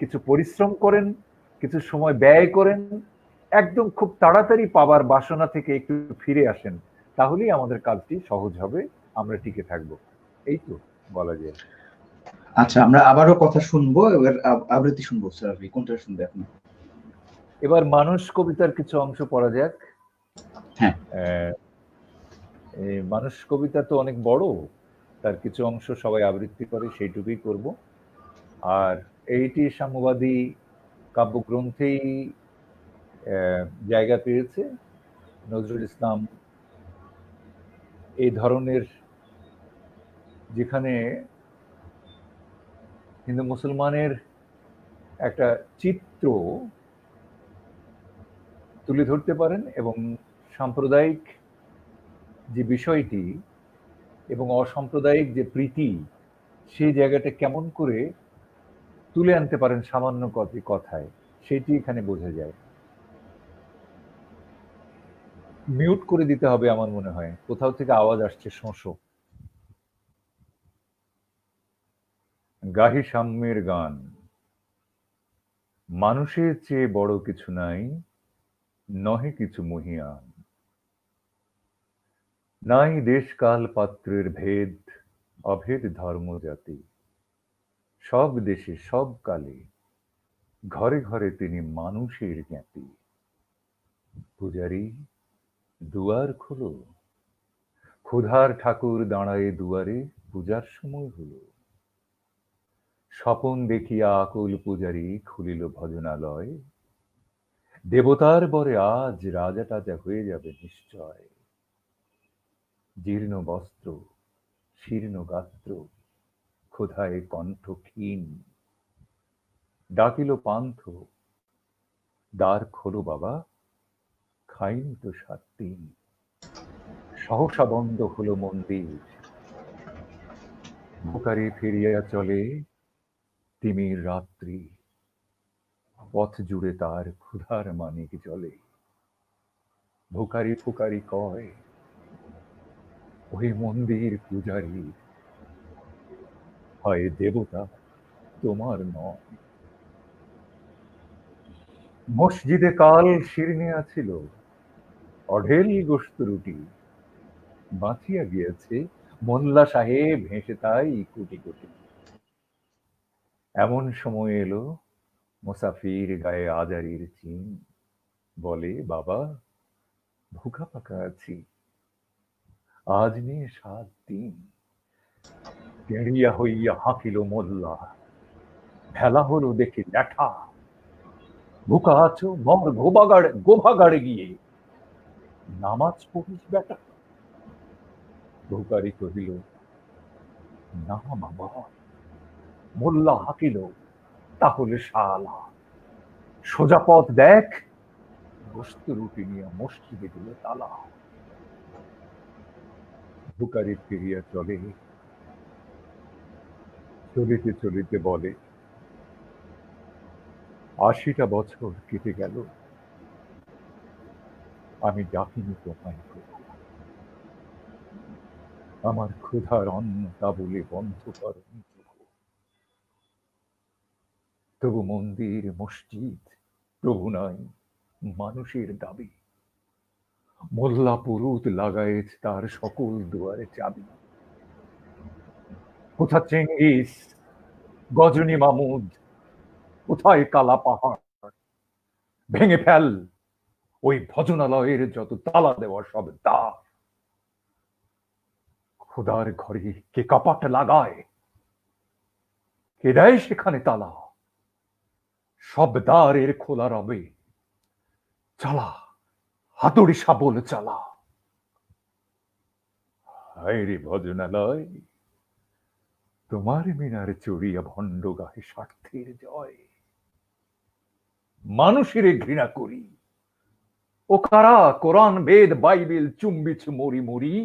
কিছু পরিশ্রম করেন, কিছু সময় ব্যয় করেন, একদম খুব তাড়াতাড়ি পাবার বাসনা থেকে একটু ফিরে আসেন। তাহলেই আমাদের কাজটি সহজ হবে, আমরা টিকে থাকবো। এই তো বলা যায়। আচ্ছা, আমরা আবারও কথা শুনবো, এবার আবৃত্তি শুনবো। স্যার, আপনি কোনটা শুনবে এখন? এবার মানুষ কবিতার কিছু অংশ পড়া যাক। হ্যাঁ। আহ, এই মানুষ কবিতা তো অনেক বড়, তার কিছু অংশ সবাই আবৃত্তি করে, সেইটুকুই করব। আর এইটি সাম্যবাদী কাব্যগ্রন্থেই জায়গা পেয়েছে। নজরুল ইসলাম এই ধরনের, যেখানে হিন্দু মুসলমানের একটা চিত্র তুলে ধরতে পারেন এবং সাম্প্রদায়িক যে বিষয়টি এবং অসাম্প্রদায়িক যে প্রীতি, সেই জায়গাটা কেমন করে তুলে আনতে পারেন সামান্য কথায়, সেটি এখানে বোঝা যায়। মিউট করে দিতে হবে আমার মনে হয়, কোথাও থেকে আওয়াজ আসছে শোঁ। গাহি সাম্যের গান, মানুষের চেয়ে বড় কিছু নাই, নহে কিছু মহিয়ান। নাই দেশ কাল পাত্রের ভেদ, অভেদ ধর্ম জাতি। সব দেশে সব কালে, ঘরে ঘরে তিনি মানুষের জ্ঞাতি। পূজারি, দুয়ার খোলো, ক্ষুধার ঠাকুর দাঁড়ায়ে দুয়ারে, পূজার সময় হলো। স্বপন দেখিয়া আকুল পূজারি খুলিল ভজনালয়। দেবতার বরে আজ রাজা টাজা হয়ে যাবে নিশ্চয়। জীর্ণ বস্ত্র, শীর্ণ গাত্র, ক্ষুধায় কণ্ঠ ক্ষীণ। ডাকিল পান্থ, দ্বার খোলো বাবা, খাইনি তো 7 দিন। সহসা বন্ধ হলো মন্দির, ভোকারি ফিরিয়া চলে, তিমির রাত্রি। পথ জুড়ে তার ক্ষুধার মানিক জ্বলে। ভোকারি ফুকারি কয়, ওই মন্দির পূজারী হয় দেবতা, তোমার নয়। মসজিদে কাল শিরনি আছিল, অঢেল গোস্ত রুটি, বাঁচিয়া গিয়েছে মোল্লা সাহেব হেসে তাই কোটি কোটি। এমন সময় এলো মুসাফির গায়ে আজারির চিন, বলে বাবা ভুকা পাকা আছি, আজ নিয়ে 7 দিন। তেড়িয়া হইয়া হাঁকিল মোল্লা, ভেলা হলো দেখে ল্যাঠা, ভুকা আছো মর গোভাগাড়ে গিয়ে, নামাজ পড়িস বেটা। ভুকারি কহিল না বাবা। মোল্লা হাঁকিল তাহলে শালা, সোজা পথ দেখ। গোস্ত রুটি নিয়ে মসজিদে দিল তালা। ভুকারি ফিরিয়া চলে, চলিতে চলিতে বলে 80টা বছর কেটে গেল, আমি ডাকিনি তোমায় প্রভু। আমার ক্ষুধার অন্ন তা বলে বন্ধ করনি প্রভু। তবু মন্দির মসজিদ প্রভু নাই, মানুষের দাবি। মোল্লা পুরুত লাগায়েছ তার সকল দুয়ারে চাবি। কোথা চেঙ্গিস, গজনী মামুদ, কোথায় কালা পাহাড়, ভেঙে ফেল ওই ভজনালয়ের যত তালা দেওয়া সব দ্বার। খোদার ঘরে কে কপাট লাগায়, কে দেয় সেখানে তালা, সব দ্বারের খোলা রবে। চালা হাতুড়ি শাবল চালা। হায় রে ভজনালয়, তোমার মিনার চড়িয়া ভণ্ড গাহে স্বার্থের জয়। মানুষের ঘৃণা করি, ও কারা কোরআন বেদ বাইবেল চুম্বিছ মরি মরি।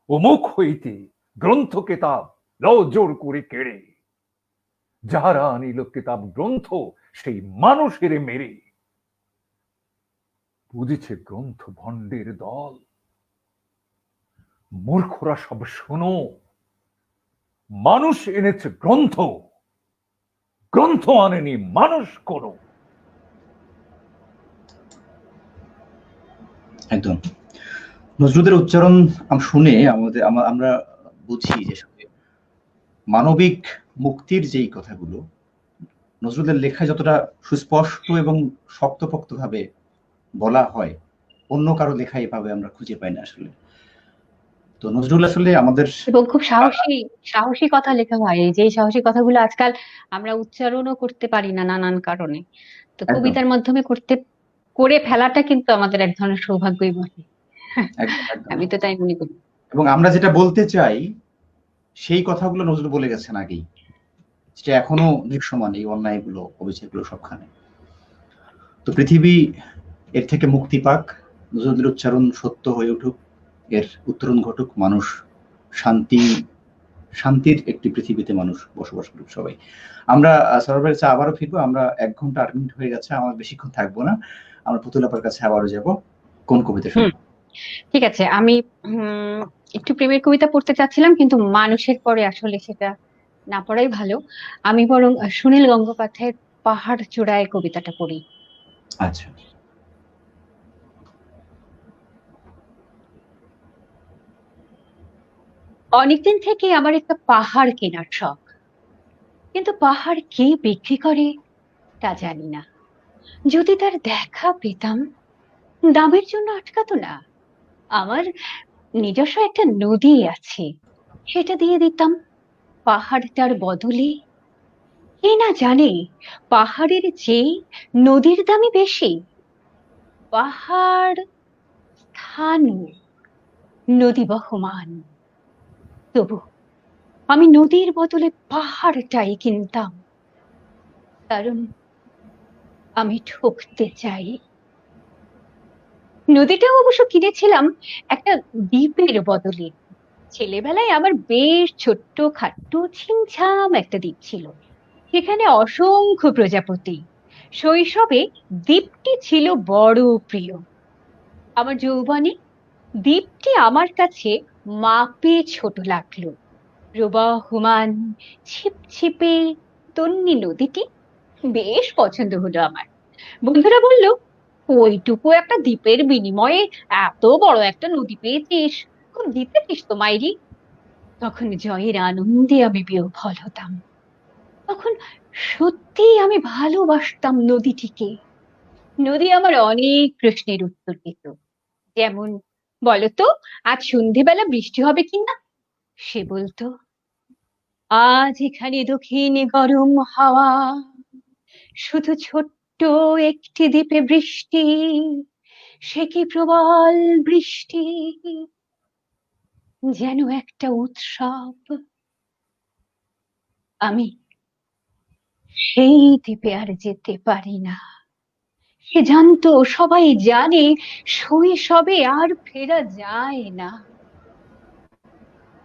ও মুখ হইতে গ্রন্থ কেতাব লও জোর করে কেড়ে। যাহারা আনিল কেতাব গ্রন্থ সেই মানুষের মেরে। বুঝেছে গ্রন্থ ভণ্ডের দল, মূর্খরা সব শোনো। মানুষ এনেছে গ্রন্থ, গ্রন্থ আনেনি মানুষ কোনো। একদম নজরুলের উচ্চারণ শুনে আমরা বুঝি যে মানবিক মুক্তির যেই কথাগুলো নজরুলের লেখায় যতটা সুস্পষ্ট এবং শক্তপোক্ত ভাবে বলা হয়, অন্য কারো লেখায় এভাবে আমরা খুঁজে পাই না আসলে। তো নজরুল আসলে আমাদের এবং খুব সাহসী সাহসী কথা লেখা হয়, এই যে সাহসী কথাগুলো আজকাল আমরা উচ্চারণও করতে পারি না নানান কারণে। তো একদম কবিতার মাধ্যমে করে ফেলাটা কিন্তু আমাদের এক ধরনের সৌভাগ্যই বটে। একদম একদম আমি তো তাই মনে করি। এবং আমরা যেটা বলতে চাই সেই কথাগুলো নজরুল বলে গেছেন আগেই, যেটা এখনো দৃশ্যমান এই অন্যায়গুলো অবিচারগুলো সবখানে। তো পৃথিবী এর থেকে মুক্তি পাক, নজরুলের উচ্চারণ সত্য হয়ে উঠুক, এর উত্তরণ ঘটুক, মানুষ শান্তির একটি পৃথিবীতে মানুষ বসবাস করুক সবাই। আমরা সরোবরের চা আবারও ফিরবো। আমরা 1 ঘন্টা 8 মিনিট হয়ে গেছে, আমার বেশিক্ষণ থাকবো না। আমরা পুতুল আপার কাছে আবারও যাব। কোন কবিতা শুনবো? ঠিক আছে, আমি একটু প্রেমের কবিতা পড়তে চাচ্ছিলাম, কিন্তু মানুষের পরে আসলে সেটা না পড়াই ভালো। আমি বরং সুনীল গঙ্গোপাধ্যায়ের পাহাড় চূড়ায় কবিতাটা পড়ি। আচ্ছা। অনেকদিন থেকে আমার একটা পাহাড় কেনার শখ, কিন্তু পাহাড় কে বিক্রি করে তা জানি না। যদি তার দেখা পেতাম, দামের জন্য আটকাতো না। আমার নিজস্ব একটা নদী আছে, সেটা দিয়ে দিতাম পাহাড়টার বদলে। কে না জানে পাহাড়ের চেয়ে নদীর দামই বেশি। পাহাড় স্থানু, নদী বহমান, তবু আমি নদীর বদলে পাহাড়টাই কিনতাম, কারণ আমি ঠকতে চাই। নদীটাও অবশ্য কিনেছিলাম একটা দ্বীপের বদলে। ছেলেবেলায় আমার বেশ ছোট্ট খাট্ট ছিমছাম একটা দ্বীপ ছিল, সেখানে অসংখ্য প্রজাপতি। শৈশবে দ্বীপটি ছিল বড় প্রিয়। আমার যৌবনে দ্বীপটি আমার কাছে মাপে ছোট লাগলো প্রবাহমান ছিপছিপে তন্নি নদীটি বেশ পছন্দ হলো আমার। বন্ধুরা বলল, ওইটুকু একটা দ্বীপের বিনিময়ে এত বড় একটা নদী পেয়েছিস, খুব জিতেছিস তো মাইরি। তখন জয়ের আনন্দে আমি বিহ্বল হতাম। তখন সত্যিই আমি ভালোবাসতাম নদীটিকে। নদী আমার অনেক প্রশ্নের উত্তর দিত, যেমন, বলতো আজ সন্ধেবেলা বৃষ্টি হবে কিনা। সে বলতো, আজ এখানে দক্ষিণে গরম হাওয়া, শুধু ছোট্ট একটি দ্বীপে বৃষ্টি, সে কি প্রবল বৃষ্টি, যেন একটা উৎসব। আমি সেই দ্বীপে আর যেতে পারি না। সে জানতো, সবাই জানে, শৈশবে আর ফেরা যায় না।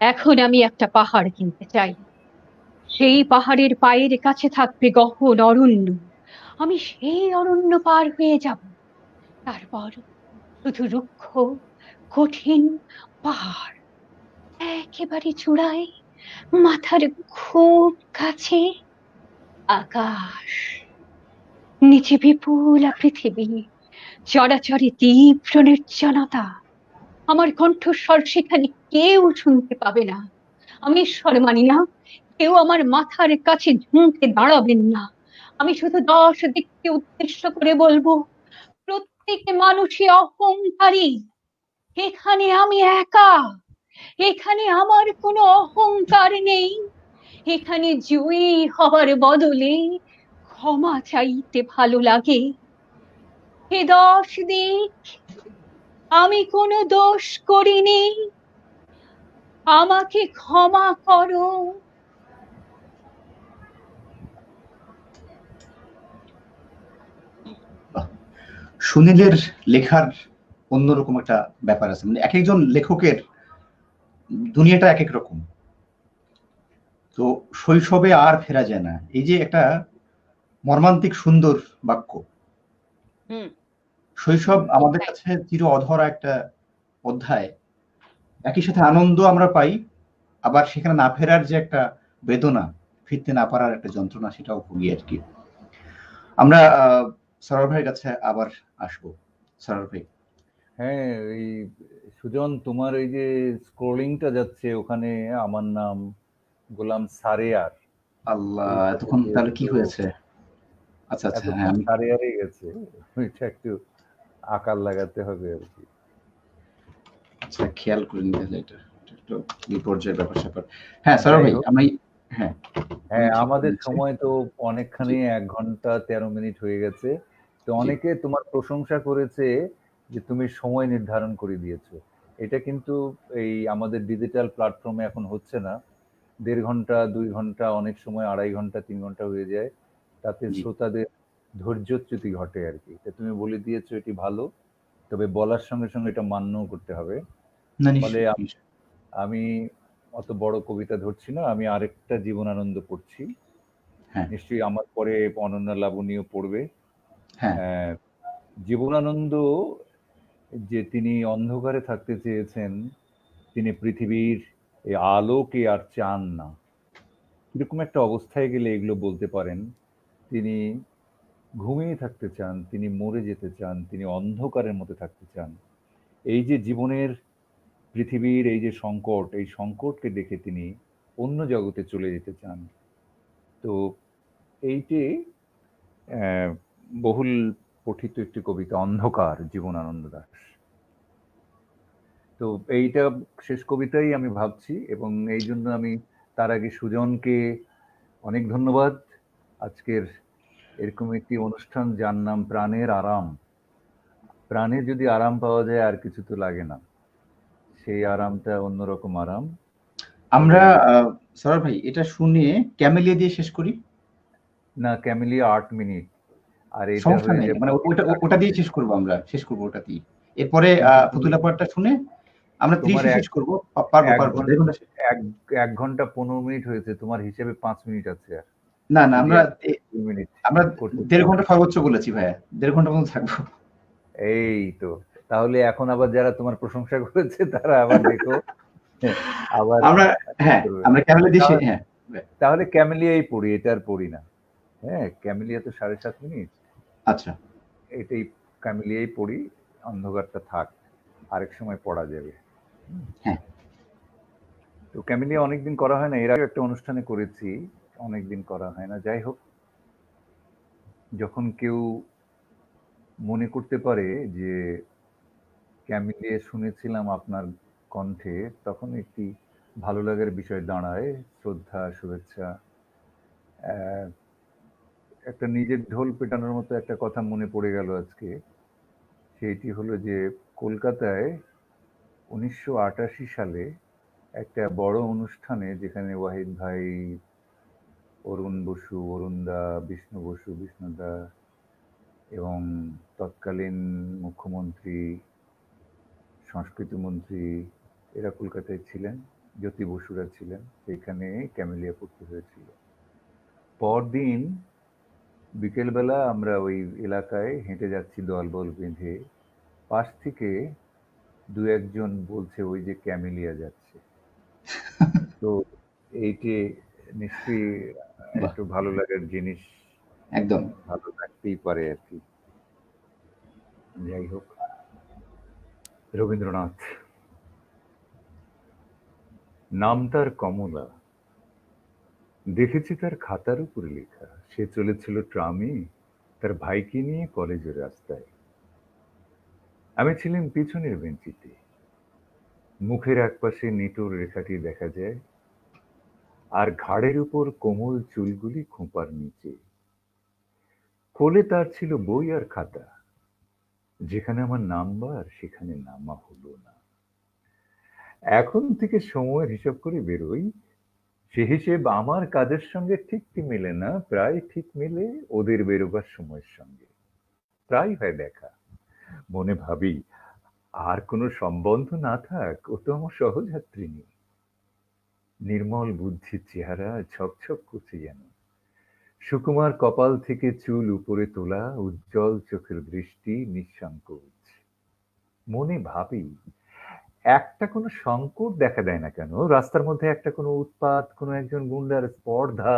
এখন আমি একটা পাহাড় কিনতে চাই। সেই পাহাড়ের পায়ের কাছে থাকবে গহন অরণ্য। আমি সেই অরণ্য পার হয়ে যাব। তারপর শুধু রুক্ষ কঠিন পাহাড়, একেবারে চূড়ায়, মাথার খুব কাছে আকাশ, নিচে বিপুল পৃথিবী, চরাচরে তীব্র নির্জনতা। আমার কণ্ঠস্বর সেখানে কেউ শুনতে পাবে না। আমি ঈশ্বর মানি না, কেউ আমার মাথার কাছে ঝুঁকে দাঁড়াবেন না। আমি শুধু 10 দিককে উদ্দেশ্য করে বলবো, প্রত্যেক মানুষই অহংকারী। এখানে আমি একা, এখানে আমার কোনো অহংকার নেই। এখানে জয়ী হবার বদলে ক্ষমা চাইতে ভালো লাগে। হে 10 দিক, আমি কোনো দোষ করিনি, আমাকে ক্ষমা করো। সুনীলের লেখার অন্যরকম একটা ব্যাপার আছে, মানে এক একজন লেখকের দুনিয়াটা এক এক রকম। তো শৈশবে আর ফেরা যায় না, এই যে একটা মর্মান্তিক সুন্দর বাক্য। হুম, শৈশব আমাদের কাছে চির অধরা একটা অধ্যায়। একই সাথে আনন্দ আমরা পাই, আবার সেখানে না ফেরার যে একটা বেদনা, ফিরতে না পারার একটা যন্ত্রণা, সেটাও ভুগি আর কি। আমরা সরোয়ার ভাইয়ের কাছে আবার আসবো। সরোয়ার ভাই। হ্যাঁ, এই সুজন, তোমার এই যে স্ক্রোলিংটা যাচ্ছে, ওখানে আমার নাম গোলাম সারেয়ার। আল্লাহ, এইটা এতক্ষণ দেখে তাহলে কি একটু হয়েছে? আচ্ছা আচ্ছা, হ্যাঁ এতক্ষণ আমি সারেয়ারই গেছে, ওইটা একটু আকার লাগাতে হবে আর কি। আচ্ছা খেয়াল করে নিতে হলে এটা এটা একটু বিপর্যয়ের ব্যাপার স্যাপার। হ্যাঁ সরোয়ার যাই ভাই, হোক, আমি হ্যাঁ আমি হ্যাঁ, ঠিক করে আমাদের নিচ্ছি। সময় তো জি, অনেকখানি, 1 ঘন্টা 13 মিনিট হয়ে গেছে। তো জি। অনেকে তোমার প্রশংসা করেছে যে তুমি সময় নির্ধারণ করে দিয়েছো। এটা কিন্তু এই আমাদের ডিজিটাল প্ল্যাটফর্মে এখন হচ্ছে না। 1.5 ঘন্টা 2 ঘন্টা, অনেক সময় 2.5 ঘন্টা 3 ঘন্টা হয়ে যায়। তাতে জি। শ্রোতাদের ধৈর্যচ্যুতি ঘটে আর কি। তা তুমি বলে দিয়েছো, এটি ভালো। তবে বলার সঙ্গে সঙ্গে এটা মান্যও করতে হবে। না, ফলে নিশ্চয়ই নিশ্চয়ই। আমি অত বড় কবিতা ধরছি না, আমি আরেকটা জীবনানন্দ পড়ছি। হ্যাঁ নিশ্চয়ই আমার পরে অনন্যা লাবণীও পড়বে। হ্যাঁ। আহ, জীবনানন্দ, যে তিনি অন্ধকারে থাকতে চেয়েছেন, তিনি পৃথিবীর এই আলোকে আর চান না, এরকম একটা অবস্থায় গেলে এগুলো বলতে পারেন। তিনি ঘুমিয়ে থাকতে চান, তিনি মরে যেতে চান, তিনি অন্ধকারের মধ্যে থাকতে চান। এই যে জীবনের, পৃথিবীর এই যে সংকট, এই সংকটকে দেখে তিনি অন্য জগতে চলে যেতে চান। তো এইটি আহ, বহুল পঠিত একটি কবিতা, অন্ধকার, জীবনানন্দ দাশ। তো এইটা শেষ কবিতাই আমি ভাবছি, এবং এই জন্য আমি তার আগে সুজনকে অনেক ধন্যবাদ। আজকের এরকম একটি অনুষ্ঠান যার নাম প্রাণের আরাম। প্রাণে যদি আরাম পাওয়া যায়, আর কিছু তো লাগে না, সেই আরামটা অন্যরকম আরাম। আমরা তবে সরোয়ার ভাই এটা শুনে ক্যামেলিয়া দিয়ে শেষ করি। না, ক্যামেলিয়া 8 মিনিট, আর এটা সমস্যা হয়ে নেই, যাবে মানে ওটা 30 ওটা দিয়ে মিনিট। শেষ করবো, আমরা শেষ করবো ওটা দিয়ে। এরপরে কিন্তু তুমি, পুতুলা পাঠটা শুনে আমরা তোমার 30-এ শেষ করবো। পারবো এক পারবো, ঘন্টা 1.5 ঘন্টা শেষ। এক 1 ঘন্টা 15 মিনিট হয়েছে, তোমার হিসেবে 5 মিনিট আছে আর। না না, যদি আমরা এখন 2 মিনিট আমরা করতে 1.5 চাও। ঘন্টা সর্বোচ্চ বলেছি ভাইয়া, 1.5 ঘন্টা পর্যন্ত থাকবো। এই তো, তাহলে এখন আবার যারা তোমার প্রশংসা করেছে তারা আবার দেখো আবার আমরা হ্যাঁ আমরা ক্যামেলি দেশে তাহলে হ্যাঁ তাহলে ক্যামেলিয়াই পড়ি, এটা আর পড়ি না। হ্যাঁ, ক্যামেলিয়া তো 7:30। আচ্ছা এটাই ক্যামেলিয়াই পড়ি, অন্ধকারটা থাক, আরেক সময় পড়া যাবে। হুম। হ্যাঁ তো ক্যামেলিয়া অনেকদিন করা হয় না, এর আগে একটা অনুষ্ঠানে করেছি, অনেকদিন করা হয় না। যাই হোক, যখন কেউ মনে করতে পারে যে ক্যামেলিয়া শুনেছিলাম আপনার কণ্ঠে, তখন একটি ভালো লাগার বিষয় দাঁড়ায়। শ্রদ্ধা, শুভেচ্ছা। আহ, একটা নিজের ঢোল পেটানোর মতো একটা কথা মনে পড়ে গেল আজকে। সেইটি হলো যে কলকাতায় 1988 সালে একটা বড় অনুষ্ঠানে, যেখানে ওয়াহিদ ভাই, অরুণ বসু, অরুণদা, বিষ্ণু বসু, বিষ্ণুদা এবং তৎকালীন মুখ্যমন্ত্রী, সংস্কৃতি মন্ত্রী, এরা কলকাতায় ছিলেন, জ্যোতি বসুরা ছিলেন, সেইখানে ক্যামেলিয়া পড়তে হয়েছিল। পরদিন বিকেলবেলা আমরা ওই এলাকায় হেঁটে যাচ্ছি দলবল বেঁধে, পাশ থেকে দু একজন বলছে ওই যে ক্যামেলিয়া যাচ্ছে। তো এইটি নিশ্চয়ই বাহ একটু ভালো লাগার জিনিস, একদম ভালো লাগতেই পারে আর কি। যাই হোক, রবীন্দ্রনাথ, নাম তার কমলা, দেখেছি তার খাতার উপরে লেখা, সে চলেছিল ট্রামে তার ভাইকে নিয়ে কলেজের রাস্তায়। আমি ছিলাম পিছনের বেঞ্চিতে, মুখের একপাশে নিটোর রেখাটি দেখা যায়, আর ঘাড়ের উপর কোমল চুলগুলি খোঁপার নিচে। কোলে তার ছিল বই আর খাতা, যেখানে আমার নাম্বার সেখানে নামা হলো না। এখন থেকে সময়ের হিসাব করে বেরোই, সে হিসেব আমার কাজের সঙ্গে ঠিক মেলে না, প্রায় ঠিক মেলে ওদের বেরোবার সময়ের সঙ্গে। প্রায় হয় দেখা, মনে ভাবি আর কোনো সম্বন্ধ না থাক, ও তো আমার সহযাত্রিনী। নির্মল বুদ্ধির চেহারা, ঝকঝক করছে যেন। সুকুমার কপাল থেকে চুল উপরে তোলা, উজ্জ্বল চোখের দৃষ্টি, নিঃসংকোচ। মনে ভাবি একটা কোনো সংকট দেখা দেয় না কেন, রাস্তার মধ্যে একটা কোনো উৎপাত, কোনো একজন গুন্ডার স্পর্ধা,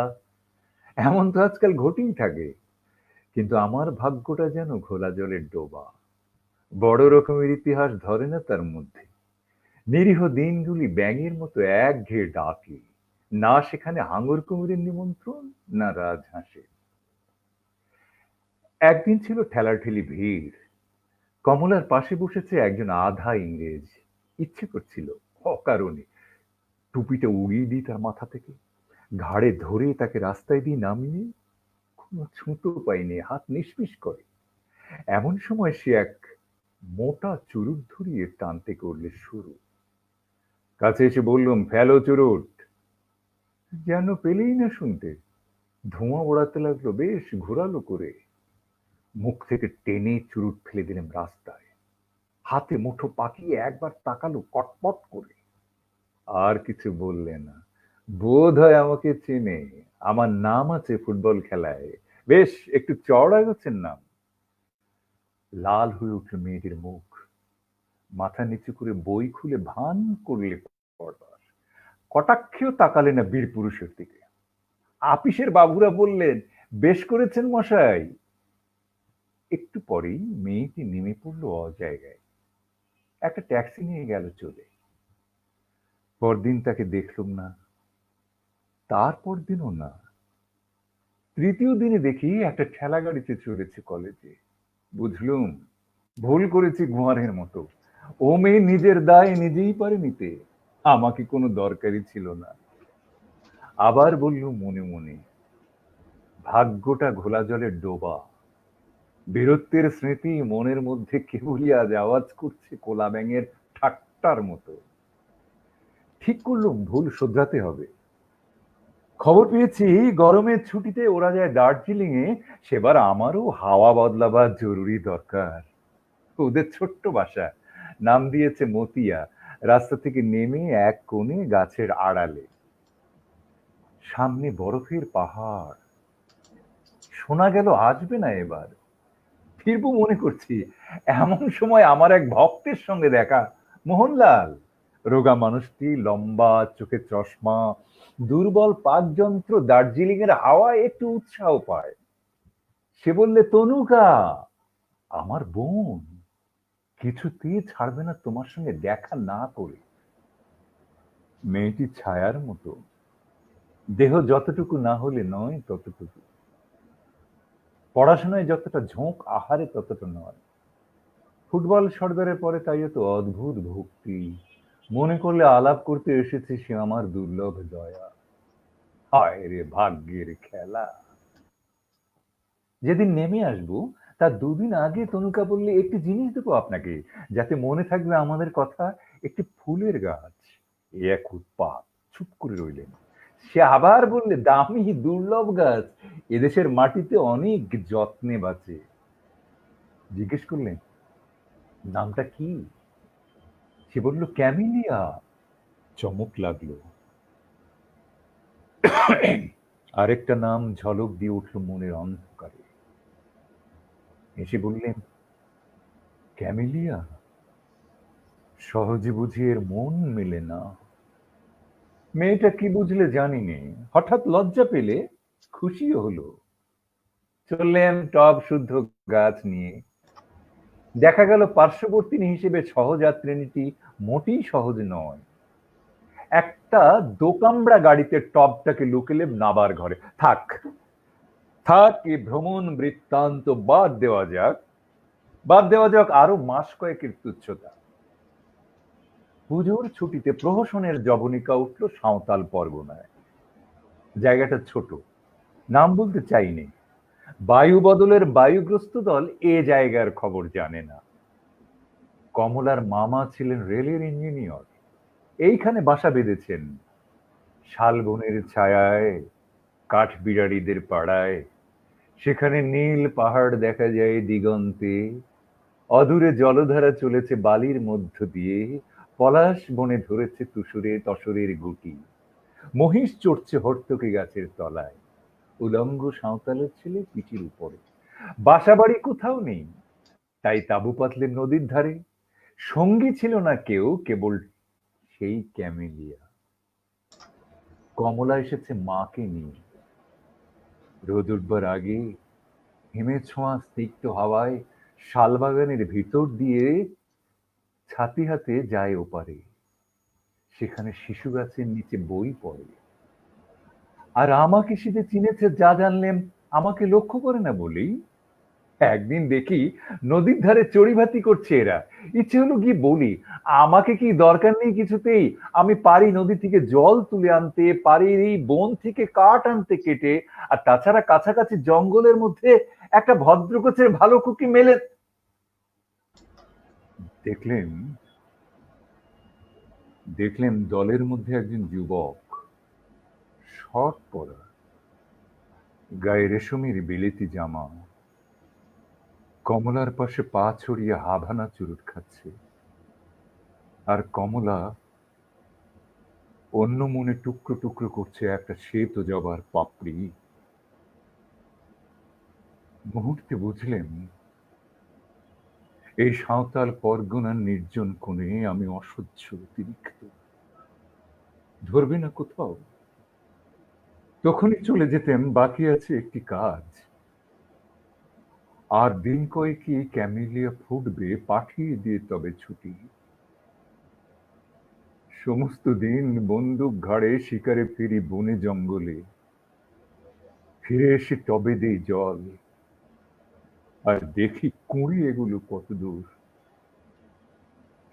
এমন তো আজকাল ঘটেই থাকে। কিন্তু আমার ভাগ্যটা যেন ঘোলা জলের ডোবা, বড় রকমের ইতিহাস ধরে না তার মধ্যে। নিরীহ দিনগুলি ব্যাঙের মতো একঘেয়ে ডাকে, না সেখানে হাঙর কুমিরের নিমন্ত্রণ, না রাজহাঁসের। একদিন ছিল ঠেলাঠেলি ভিড়, কমলার পাশে বসেছে একজন আধা ইংরেজ। ইচ্ছে করছিল অকারণে টুপিটা উড়িয়ে দিই তার মাথা থেকে, ঘাড়ে ধরে তাকে রাস্তায় দিয়ে নামিয়ে। কোনো ছুতো পাইনি, হাত নিষ্পিস করে। এমন সময় সে এক মোটা চুরুট ধরিয়ে টানতে করলে শুরু। কাছে এসে বললুম, ফেলো চুরুট। যেন পেলেই না শুনতে, ধোঁয়া ওড়াতে লাগলো বেশ ঘোরালো করে। মুখ থেকে টেনে চুরুট ফেলে দিলাম রাস্তায়। হাতে মুঠো পাকিয়ে একবার তাকালো কটমট করে, আর কিছু বললে না। বোধ হয় আমাকে চেনে, আমার নাম আছে ফুটবল খেলায়, বেশ একটু চড়া গোছের নাম। লাল হয়ে উঠল মেয়েটির মুখ, মাথা নিচু করে বই খুলে ভান করলে পড়বার। কটাক্ষেও তাকালে না বীর পুরুষের দিকে। আপিসের বাবুরা বললেন, বেশ করেছেন মশাই। একটু পরেই মেয়েটি নেমে পড়লো অজায়গায়, একটা ট্যাক্সি নিয়ে গেল চলে। পরদিন তাকে দেখলুম না, তারপর দিনও না। তৃতীয় দিনে দেখি একটা ঠেলা গাড়িতে চড়েছে কলেজে। বুঝলুম ভুল করেছি গোয়ারের মতো। ও মেয়ে নিজের দায় নিজেই পারে নিতে, আমাকে কোনো দরকারই ছিল না। আবার বললুম মনে মনে, ভাগ্যটা ঘোলা জলের ডোবা, বীরত্বের স্মৃতি মনের মধ্যে কেবলই আজ আওয়াজ করছে কোলা ব্যাঙের ঠাট্টার মতো। ঠিক করলুম ভুল শোধরাতে হবে। খবর পেয়েছি গরমের ছুটিতে ওরা যায় দার্জিলিং এ, সেবার আমারও হাওয়া বদলাবার জরুরি দরকার। ওদের ছোট্ট বাসা, নাম দিয়েছে মতিয়া। রাস্তা থেকে নেমে এক কোণে গাছের আড়ালে, সামনে বরফের পাহাড়। শোনা গেল আসবে না এবার। ফিরবো মনে করছি, এমন সময় আমার এক ভক্তের সঙ্গে দেখা। মোহনলাল, রোগা মানুষটি, লম্বা, চোখে চশমা, দুর্বল পাকযন্ত্র, দার্জিলিং এর হাওয়ায় একটু উৎসাহ পায়। সে বললে, তনুকা, আমার বোন, কিছুতেই ছাড়বে না তোমার সঙ্গে দেখা না করে। মেয়েটি ছায়ার মতো, দেহ যতটুকু না হলে নয় ততটুকু, পড়াশোনায় যতটা ঝোঁক, আহারে ততটা নয়। ফুটবল সর্দারের পরে তাই এত অদ্ভুত ভক্তি, মনে করলে আলাপ করতে এসেছে সে আমার দুর্লভ দয়া। হায় রে ভাগ্যের খেলা। যেদিন নেমে আসবো তার দুদিন আগে তনুকা বললে, একটি জিনিস দেবো আপনাকে, যাতে মনে থাকবে আমাদের কথা, একটি ফুলের গাছ। এ এক উৎপাত, চুপ করে রইলেন। সে আবার বললে, দামি দুর্লভ গাছ, এদেশের মাটিতে অনেক যত্নে বাঁচে। জিজ্ঞেস করলেন, নামটা কি? সে বলল, ক্যামিলিয়া। চমক লাগলো। আরেকটা নাম ঝলক দিয়ে উঠল মনের অন্ধকারে। এসে বললেন, ক্যামিলিয়া? সহজে বুঝি এর মন মেলে না। মেয়েটা কি বুঝলে জানি নে, হঠাৎ লজ্জা পেলে, খুশিও হলো। চললেন টব শুদ্ধ গাছ নিয়ে। দেখা গেল পার্শ্ববর্তী হিসেবে সহযাত্রিনীটি মোটেই সহজ নয়। একটা দোকামড়া গাড়িতে টবটাকে লুকেলে নাবার ঘরে। থাক থাক, এ ভ্রমণ বৃত্তান্ত বাদ দেওয়া যাক আরো মাস কয়েকের তুচ্ছতা। পুজোর ছুটিতে প্রহসনের জবনিকা উঠল সাঁওতাল পরগনায়। জায়গাটা ছোট, নাম বলতে চাইনি। বায়ু বদলের বায়ুগ্রস্ত দল এ জায়গার খবর জানে না। কমলার মামা ছিলেন রেলের ইঞ্জিনিয়র, এইখানে বাসা বেঁধেছেন। শালবনের ছায়ায়, কাঠবিড়ারিদের পাড়ায়, সেখানে নীল পাহাড় দেখা যায় দিগন্তে। অদূরে জলধারা চলেছে বালির মধ্য দিয়ে, পলাশ বনে ধরেছে তসরের গুটি। মহিষ চড়ছে হর্তকি গাছের তলায়। উলঙ্গ সাঁওতালের ছেলে পিঠির উপরে। বাসা বাড়ি কোথাও নেই, তাই তাঁবু পাতলেন নদীর ধারে। সঙ্গী ছিল না কেউ, কেবল সেই ক্যামেলিয়া। কমলা এসেছে মাকে নিয়ে। রোদ উঠবার আগে হিমের ছোঁয়া স্নিগ্ধ হাওয়ায় শালবাগানের ভিতর দিয়ে ছাতি হাতে যায় ওপারে। সেখানে শিশু গাছের নিচে বই পড়ে। আর আমাকে সে যে চিনেছে, যা জানলেম, আমাকে লক্ষ্য করে না বলেই। একদিন দেখি নদীর ধারে চড়িভাতি করছে এরা। ইচ্ছে হলো গিয়ে বলি, আমাকে কি দরকার নেই কিছুতেই, আমি পারি নদী থেকে জল তুলে আনতে, পারি এই বন থেকে কাঠ আনতে কেটে, আর তাছাড়া কাছাকাছি জঙ্গলের মধ্যে একটা ভদ্র গোছের ভালো কুকি মেলে। দেখলেন দেখলেন দলের মধ্যে একজন যুবক, শর্ট পরা, গায়ে রেশমের বিলেতি জামা, কমলার পাশে পা ছড়িয়ে হাভানা চুরুট খাচ্ছে। আর কমলা অন্য মনে টুকরো টুকরো করছে একটা শ্বেত জবার পাপড়ি। মুহূর্তে বুঝলেন, এই সাঁওতাল পরগনার নির্জন কোণে আমি অসহ্য অতিরিক্ত। ধরবে না কোথাও? তখনই চলে যেতেন, বাকি আছে একটি কাজ। আর দিন কয়েকই ক্যামেলিয়া ফুটবে, পাঠিয়ে দিয়ে তবে ছুটি। সমস্ত দিন বন্দুক ঘাড়ে শিকারে ফিরি বনে জঙ্গলে, ফিরে এসে টবে দেই জল, আর দেখি কুঁড়ি এগুলো কত দূর।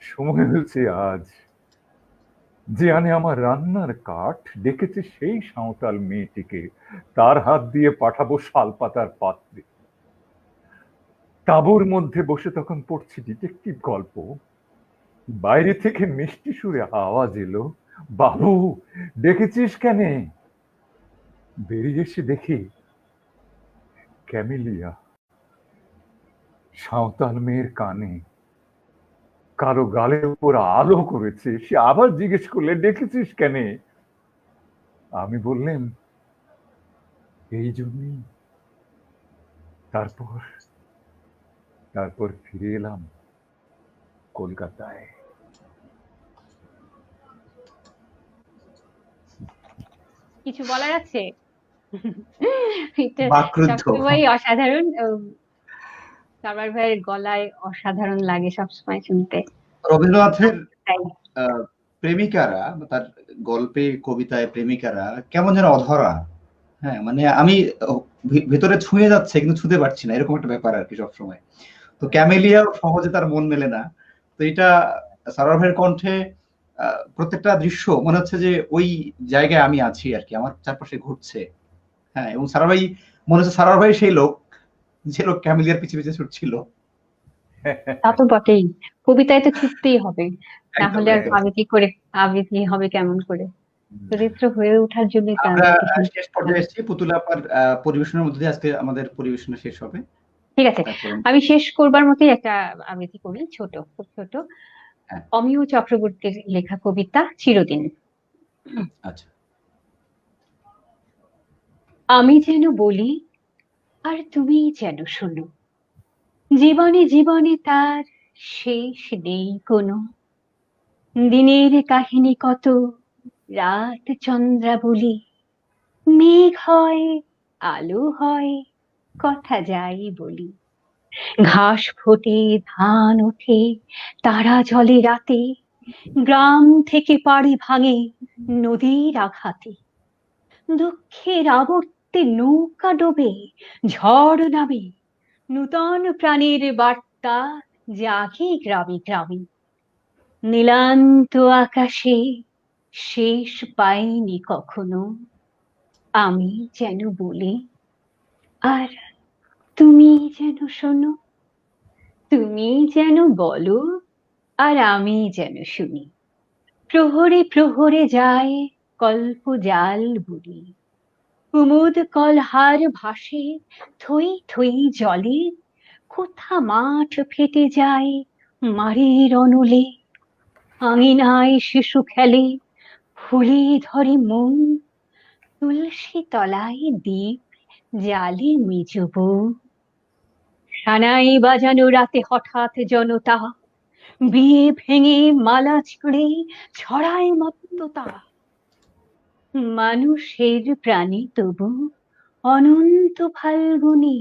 সময় হয়েছে আজ, যে আনে আমার রান্নার কাঠ, ডেকেছে সেই সাঁওতাল মেয়েটিকে, তার হাত দিয়ে পাঠাবো শালপাতার পাত্রে। তাঁবুর মধ্যে বসে তখন পড়ছি ডিটেকটিভ গল্প। বাইরে থেকে মিষ্টি সুরে আওয়াজ এলো, বাবু, ডেকেছিস কেন? বেরিয়ে এসে দেখি ক্যামেলিয়া সাঁওতাল মেয়ের কানে কারো গালের উপর আলো করেছে। সে আবার জিজ্ঞেস করলে, ডেকেছিস কেন? আমি বললেন, এই জন্যই। তারপর তারপর ফিরে এলাম কলকাতায়। কিছু বলার আছে? এটা বাকরুদ্ধ। সবসময় অসাধারণ। সারোয়ার ভাইয়ের গলায় অসাধারণ লাগে সবসময় শুনতে। রবীন্দ্রনাথের তাই প্রেমিকারা বা তার গল্পে কবিতায় প্রেমিকারা কেমন যেন অধরা। হ্যাঁ, মানে আমি ভেতরে ছুঁয়ে যাচ্ছে কিন্তু ছুঁতে পারছি না, এরকম একটা ব্যাপার আর কি সবসময়। তো ক্যামেলিয়া সহজে তার মন মেলে না। তো এটা সারোয়ার ভাইয়ের কণ্ঠে প্রত্যেকটা দৃশ্য মনে হচ্ছে যে ওই জায়গায় আমি আছি আর কি, আমার চারপাশে ঘুরছে। হ্যাঁ, এবং সারোয়ার ভাই মনে হচ্ছে সারোয়ার ভাই সেই লোক যে লোক ক্যামেলিয়ার পিছে পিছে ছুটছিল। তা তো বটেই, কবিতায় তো ছুটতেই হবে, না একদম হলে আর একদম। আবৃত্তি করে আবৃত্তি হবে কেমন করে? চরিত্র হয়ে ওঠার জন্যই তো আমরা আবৃত্তি শুনতে শেষ হবে। পর্যায়ে এসেছি, পুতুল আপার পরিবেশনের মধ্যে দিয়ে আজকে আমাদের পরিবেশনা শেষ হবে। ঠিক আছে, তারপরে আমি শেষ করবার মতোই একটা আবৃত্তি করি, ছোট, খুব ছোট। হ্যাঁ, অমিয় চক্রবর্তীর লেখা কবিতা চিরদিন। আচ্ছা। আমি যেন বলি আর তুমি যেন শোনো, জীবনে জীবনে তার শেষ নেই কোনো। দিনের কাহিনী কত, রাত চন্দ্রাবলী, মেঘ হয়, আলো হয়, কথা যাই বলি। ঘাস ফোটে, ধান ওঠে, তারা জ্বলে রাতে, গ্রাম থেকে পাড়ি ভাঙে নদীর আঘাতে। দুঃখের আবর্তে নৌকা ডোবে, ঝড় নামে, নূতন প্রাণের বার্তা জাগে গ্রামে গ্রামে। নীলান্ত আকাশে শেষ পাইনি কখনো, আমি যেন বলি আর তুমি যেন শোনো, তুমি যেন বলো আর আমি যেন শুনি। প্রহরে প্রহরে যায় কল্প জাল বুড়ি, কুমুদ কলহার ভাসে থই থই জলে। কোথা মাঠ ফেটে যায় মারির অনলে, আঙিনায় শিশু খেলে, ফুলে ধরে মন, তুলসী তলায় দ্বীপ জালে মেজ বউ। সানাই বাজানো রাতে হঠাৎ জনতা, বিয়ে ভেঙে মালা ছিঁড়ে ছড়ায় মত্ততা। মানুষের প্রাণী তবু অনন্ত ফাল্গুনী,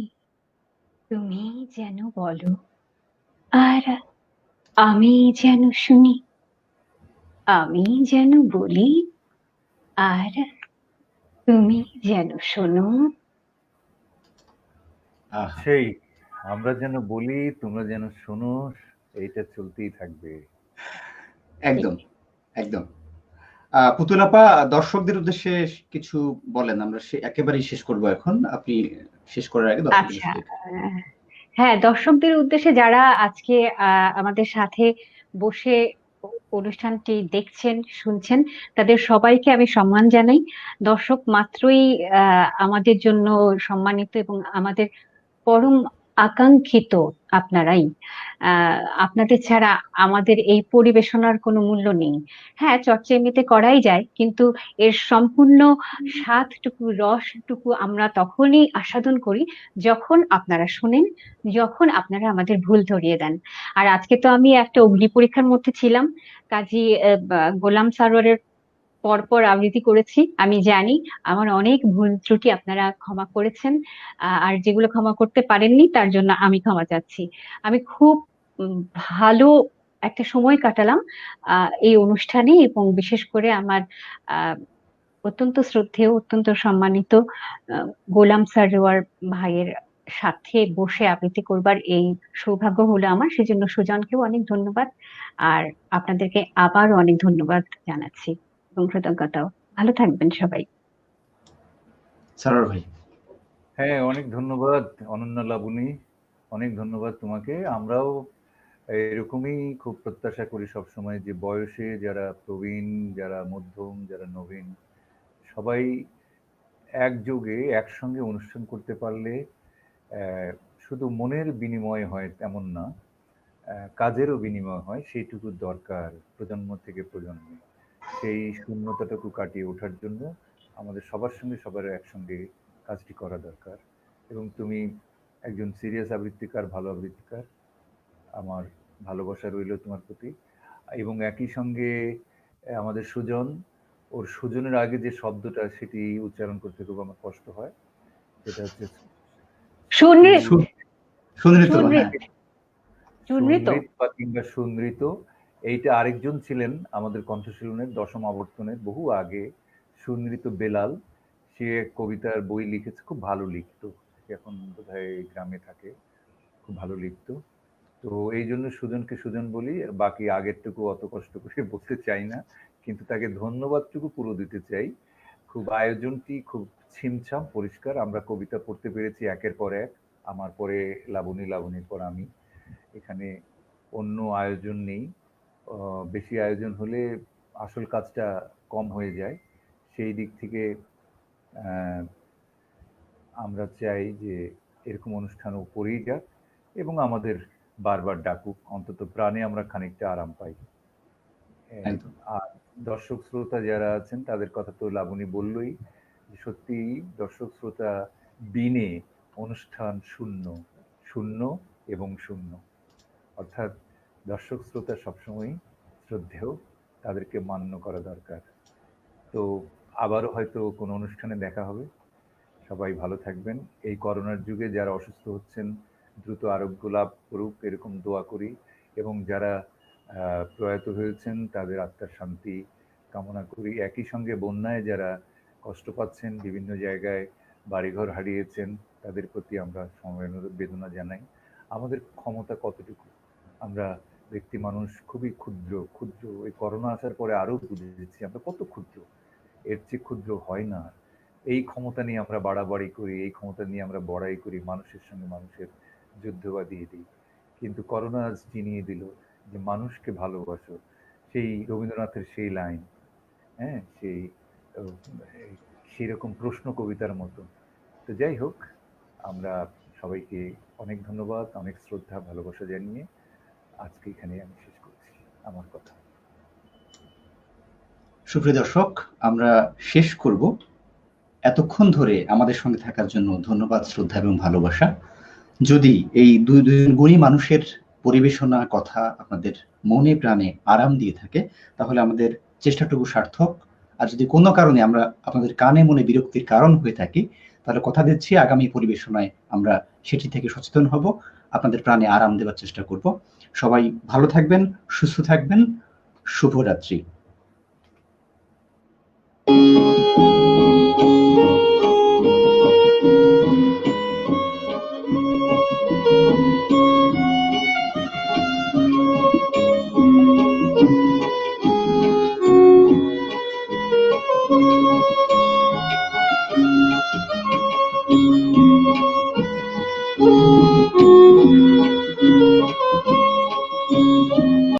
তুমি যেন বলো আর আমি যেন শুনি, আমি যেন বলি আর তুমি যেন শোনো। আহ, সেই আমরা যেন বলি, তোমরা যেন শোনো, এইটা চলতেই থাকবে। একদম একদম। পুতুল আপা, দর্শকদের উদ্দেশ্যে কিছু বলেন, আমরা একেবারেই শেষ করব এখন। আপনি শেষ করার আগে দর্শকদের আচ্ছা, উদ্দেশ্যে হ্যাঁ, দর্শকদের উদ্দেশ্যে যারা আজকে আমাদের সাথে বসে অনুষ্ঠানটি দেখছেন শুনছেন, তাদের সবাইকে আমি সম্মান জানাই। দর্শক মাত্রই আমাদের জন্য সম্মানিত এবং আমাদের পরম আকাঙ্ক্ষিত আপনারাই। আপনাদের ছাড়া আমাদের এই পরিবেশনার কোনো মূল্য নেই। হ্যাঁ, চর্চা এমনিতে করাই যায়, কিন্তু এর সম্পূর্ণ স্বাদটুকু রসটুকু আমরা তখনই আস্বাদন করি যখন আপনারা শুনেন, যখন আপনারা আমাদের ভুল ধরিয়ে দেন। আর আজকে তো আমি একটা অগ্নি পরীক্ষার মধ্যে ছিলাম, কাজী গোলাম সারোয়ারের পরপর আবৃত্তি করেছি। আমি জানি আমার অনেক ভুল ত্রুটি আপনারা ক্ষমা করেছেন, আর যেগুলো ক্ষমা করতে পারেননি তার জন্য আমি ক্ষমা চাচ্ছি। আমি খুব ভালো একটা সময় কাটালাম এই অনুষ্ঠানে, এবং বিশেষ করে আমার আহ অত্যন্ত শ্রদ্ধেয়, অত্যন্ত সম্মানিত আহ, গোলাম সারোয়ার ভাইয়ের সাথে বসে আবৃত্তি করবার এই সৌভাগ্য হলো আমার, সেজন্য সুজনকেও অনেক ধন্যবাদ। আর আপনাদেরকে আবারও অনেক ধন্যবাদ জানাচ্ছি এবং কৃতজ্ঞতাও। ভালো থাকবেন সবাই। সারোয়ার ভাই। হ্যাঁ, অনেক ধন্যবাদ অনন্য লাবণী, অনেক ধন্যবাদ তোমাকে। আমরাও এরকমই খুব প্রত্যাশা করি সবসময় যে বয়সে যারা প্রবীণ, যারা মধ্যম, যারা নবীন, সবাই একযোগে একসঙ্গে অনুষ্ঠান করতে পারলে শুধু মনের বিনিময় হয় তেমন না, কাজেরও বিনিময় হয়, সেইটুকু দরকার প্রজন্ম থেকে প্রজন্মে। সেই শূন্যতাটুকু কাটিয়ে ওঠার জন্য আমাদের সবার সঙ্গে সবার একসঙ্গে কাজটি করা দরকার। এবং তুমি একজন সিরিয়াস আবৃত্তিকার, ভালো আবৃত্তিকার, আমার ভালোবাসা রইল তোমার প্রতি। এবং একই সঙ্গে আমাদের সুজন, ওর সুজনের আগে যে শব্দটা সেটি উচ্চারণ করতে খুব আমার কষ্ট হয়, সেটা হচ্ছে সুনৃত সুনৃত, সুনৃত হ্যাঁ। সুনৃত সুনৃত বা কিংবা সুনৃত। এইটা আরেকজন ছিলেন আমাদের কণ্ঠশীলনের দশম আবর্তনের বহু আগে, সুনৃত বেলাল। সে কবিতার বই লিখেছে, খুব ভালো লিখতো। সে এখন বোধহয় গ্রামে থাকে, খুব ভালো লিখতো। তো এই জন্য সুজনকে সুজন বলি, বাকি আগেরটুকু অত কষ্ট করে বলতে চাই না, কিন্তু তাকে ধন্যবাদটুকু পুরো দিতে চাই। খুব আয়োজনটি খুব ছিমছাম পরিষ্কার, আমরা কবিতা পড়তে পেরেছি একের পর এক, আমার পরে লাবণী, লাবণীর পর আমি। এখানে অন্য আয়োজন নেই। বেশি আয়োজন হলে আসল কাজটা কম হয়ে যায়। সেই দিক থেকে আমরা চাই যে এরকম অনুষ্ঠানও করেই যাক এবং আমাদের বারবার ডাকুক, অন্তত প্রাণে আমরা খানিকটা আরাম পাই। একদম। আর দর্শক শ্রোতা যারা আছেন তাদের কথা তো লাবণী বললই, যে সত্যি দর্শক শ্রোতা বিনে অনুষ্ঠান শূন্য, শূন্য এবং শূন্য। অর্থাৎ দর্শক শ্রোতা সবসময়ই শ্রদ্ধেয়, তাদেরকে মান্য করা দরকার। তো আবারও হয়তো কোনো অনুষ্ঠানে দেখা হবে। সবাই ভালো থাকবেন। এই করোনার যুগে যারা অসুস্থ হচ্ছেন দ্রুত আরোগ্য লাভ করুক, এরকম দোয়া করি। এবং যারা প্রয়াত হয়েছেন তাদের আত্মার শান্তি কামনা করি। একই সঙ্গে বন্যায় যারা কষ্ট পাচ্ছেন, বিভিন্ন জায়গায় বাড়িঘর হারিয়েছেন, তাদের প্রতি আমরা সমবেদনা জানাই। আমাদের ক্ষমতা কতটুকু, আমরা ব্যক্তি মানুষ খুবই ক্ষুদ্র ক্ষুদ্র। এই করোনা আসার পরে আরো বুঝেছি আমরা কত ক্ষুদ্র, এর চেয়ে ক্ষুদ্র হয় না। এই ক্ষমতা নিয়ে আমরা বাড়াবাড়ি করি, এই ক্ষমতা নিয়ে আমরা বড়াই করি, মানুষের সঙ্গে মানুষের যুদ্ধ বাঁধিয়ে দিই। কিন্তু করোনা আজ চিনিয়ে দিল যে মানুষকে ভালোবাসো, সেই রবীন্দ্রনাথের সেই লাইন, হ্যাঁ, সেই সেই রকম প্রশ্ন কবিতার মতো। তো যাই হোক, আমরা সবাইকে অনেক ধন্যবাদ, অনেক শ্রদ্ধা, ভালোবাসা জানিয়ে আজকে এখানে আমি শেষ করছি আমার কথা। সুপ্রিয় দর্শক, আমরা শেষ করব। এতক্ষণ ধরে আমাদের সঙ্গে থাকার জন্য ধন্যবাদ, শ্রদ্ধা এবং ভালোবাসা। যদি এই দুজন গুণী মানুষের পরিবেশনা কথা আপনাদের মনে প্রাণে আরাম দিয়ে থাকে, তাহলে আমাদের চেষ্টাটুকু সার্থক। আর যদি কোনো কারণে আমরা আপনাদের কানে মনে বিরক্তির কারণ হয়ে থাকি, তাহলে কথা দিচ্ছি আগামী পরিবেশনায় আমরা সেটি থেকে সচেতন হব, আপনাদের প্রাণে আরাম দেওয়ার চেষ্টা করব। সবাই ভালো থাকবেন, সুস্থ থাকবেন। শুভরাত্রি।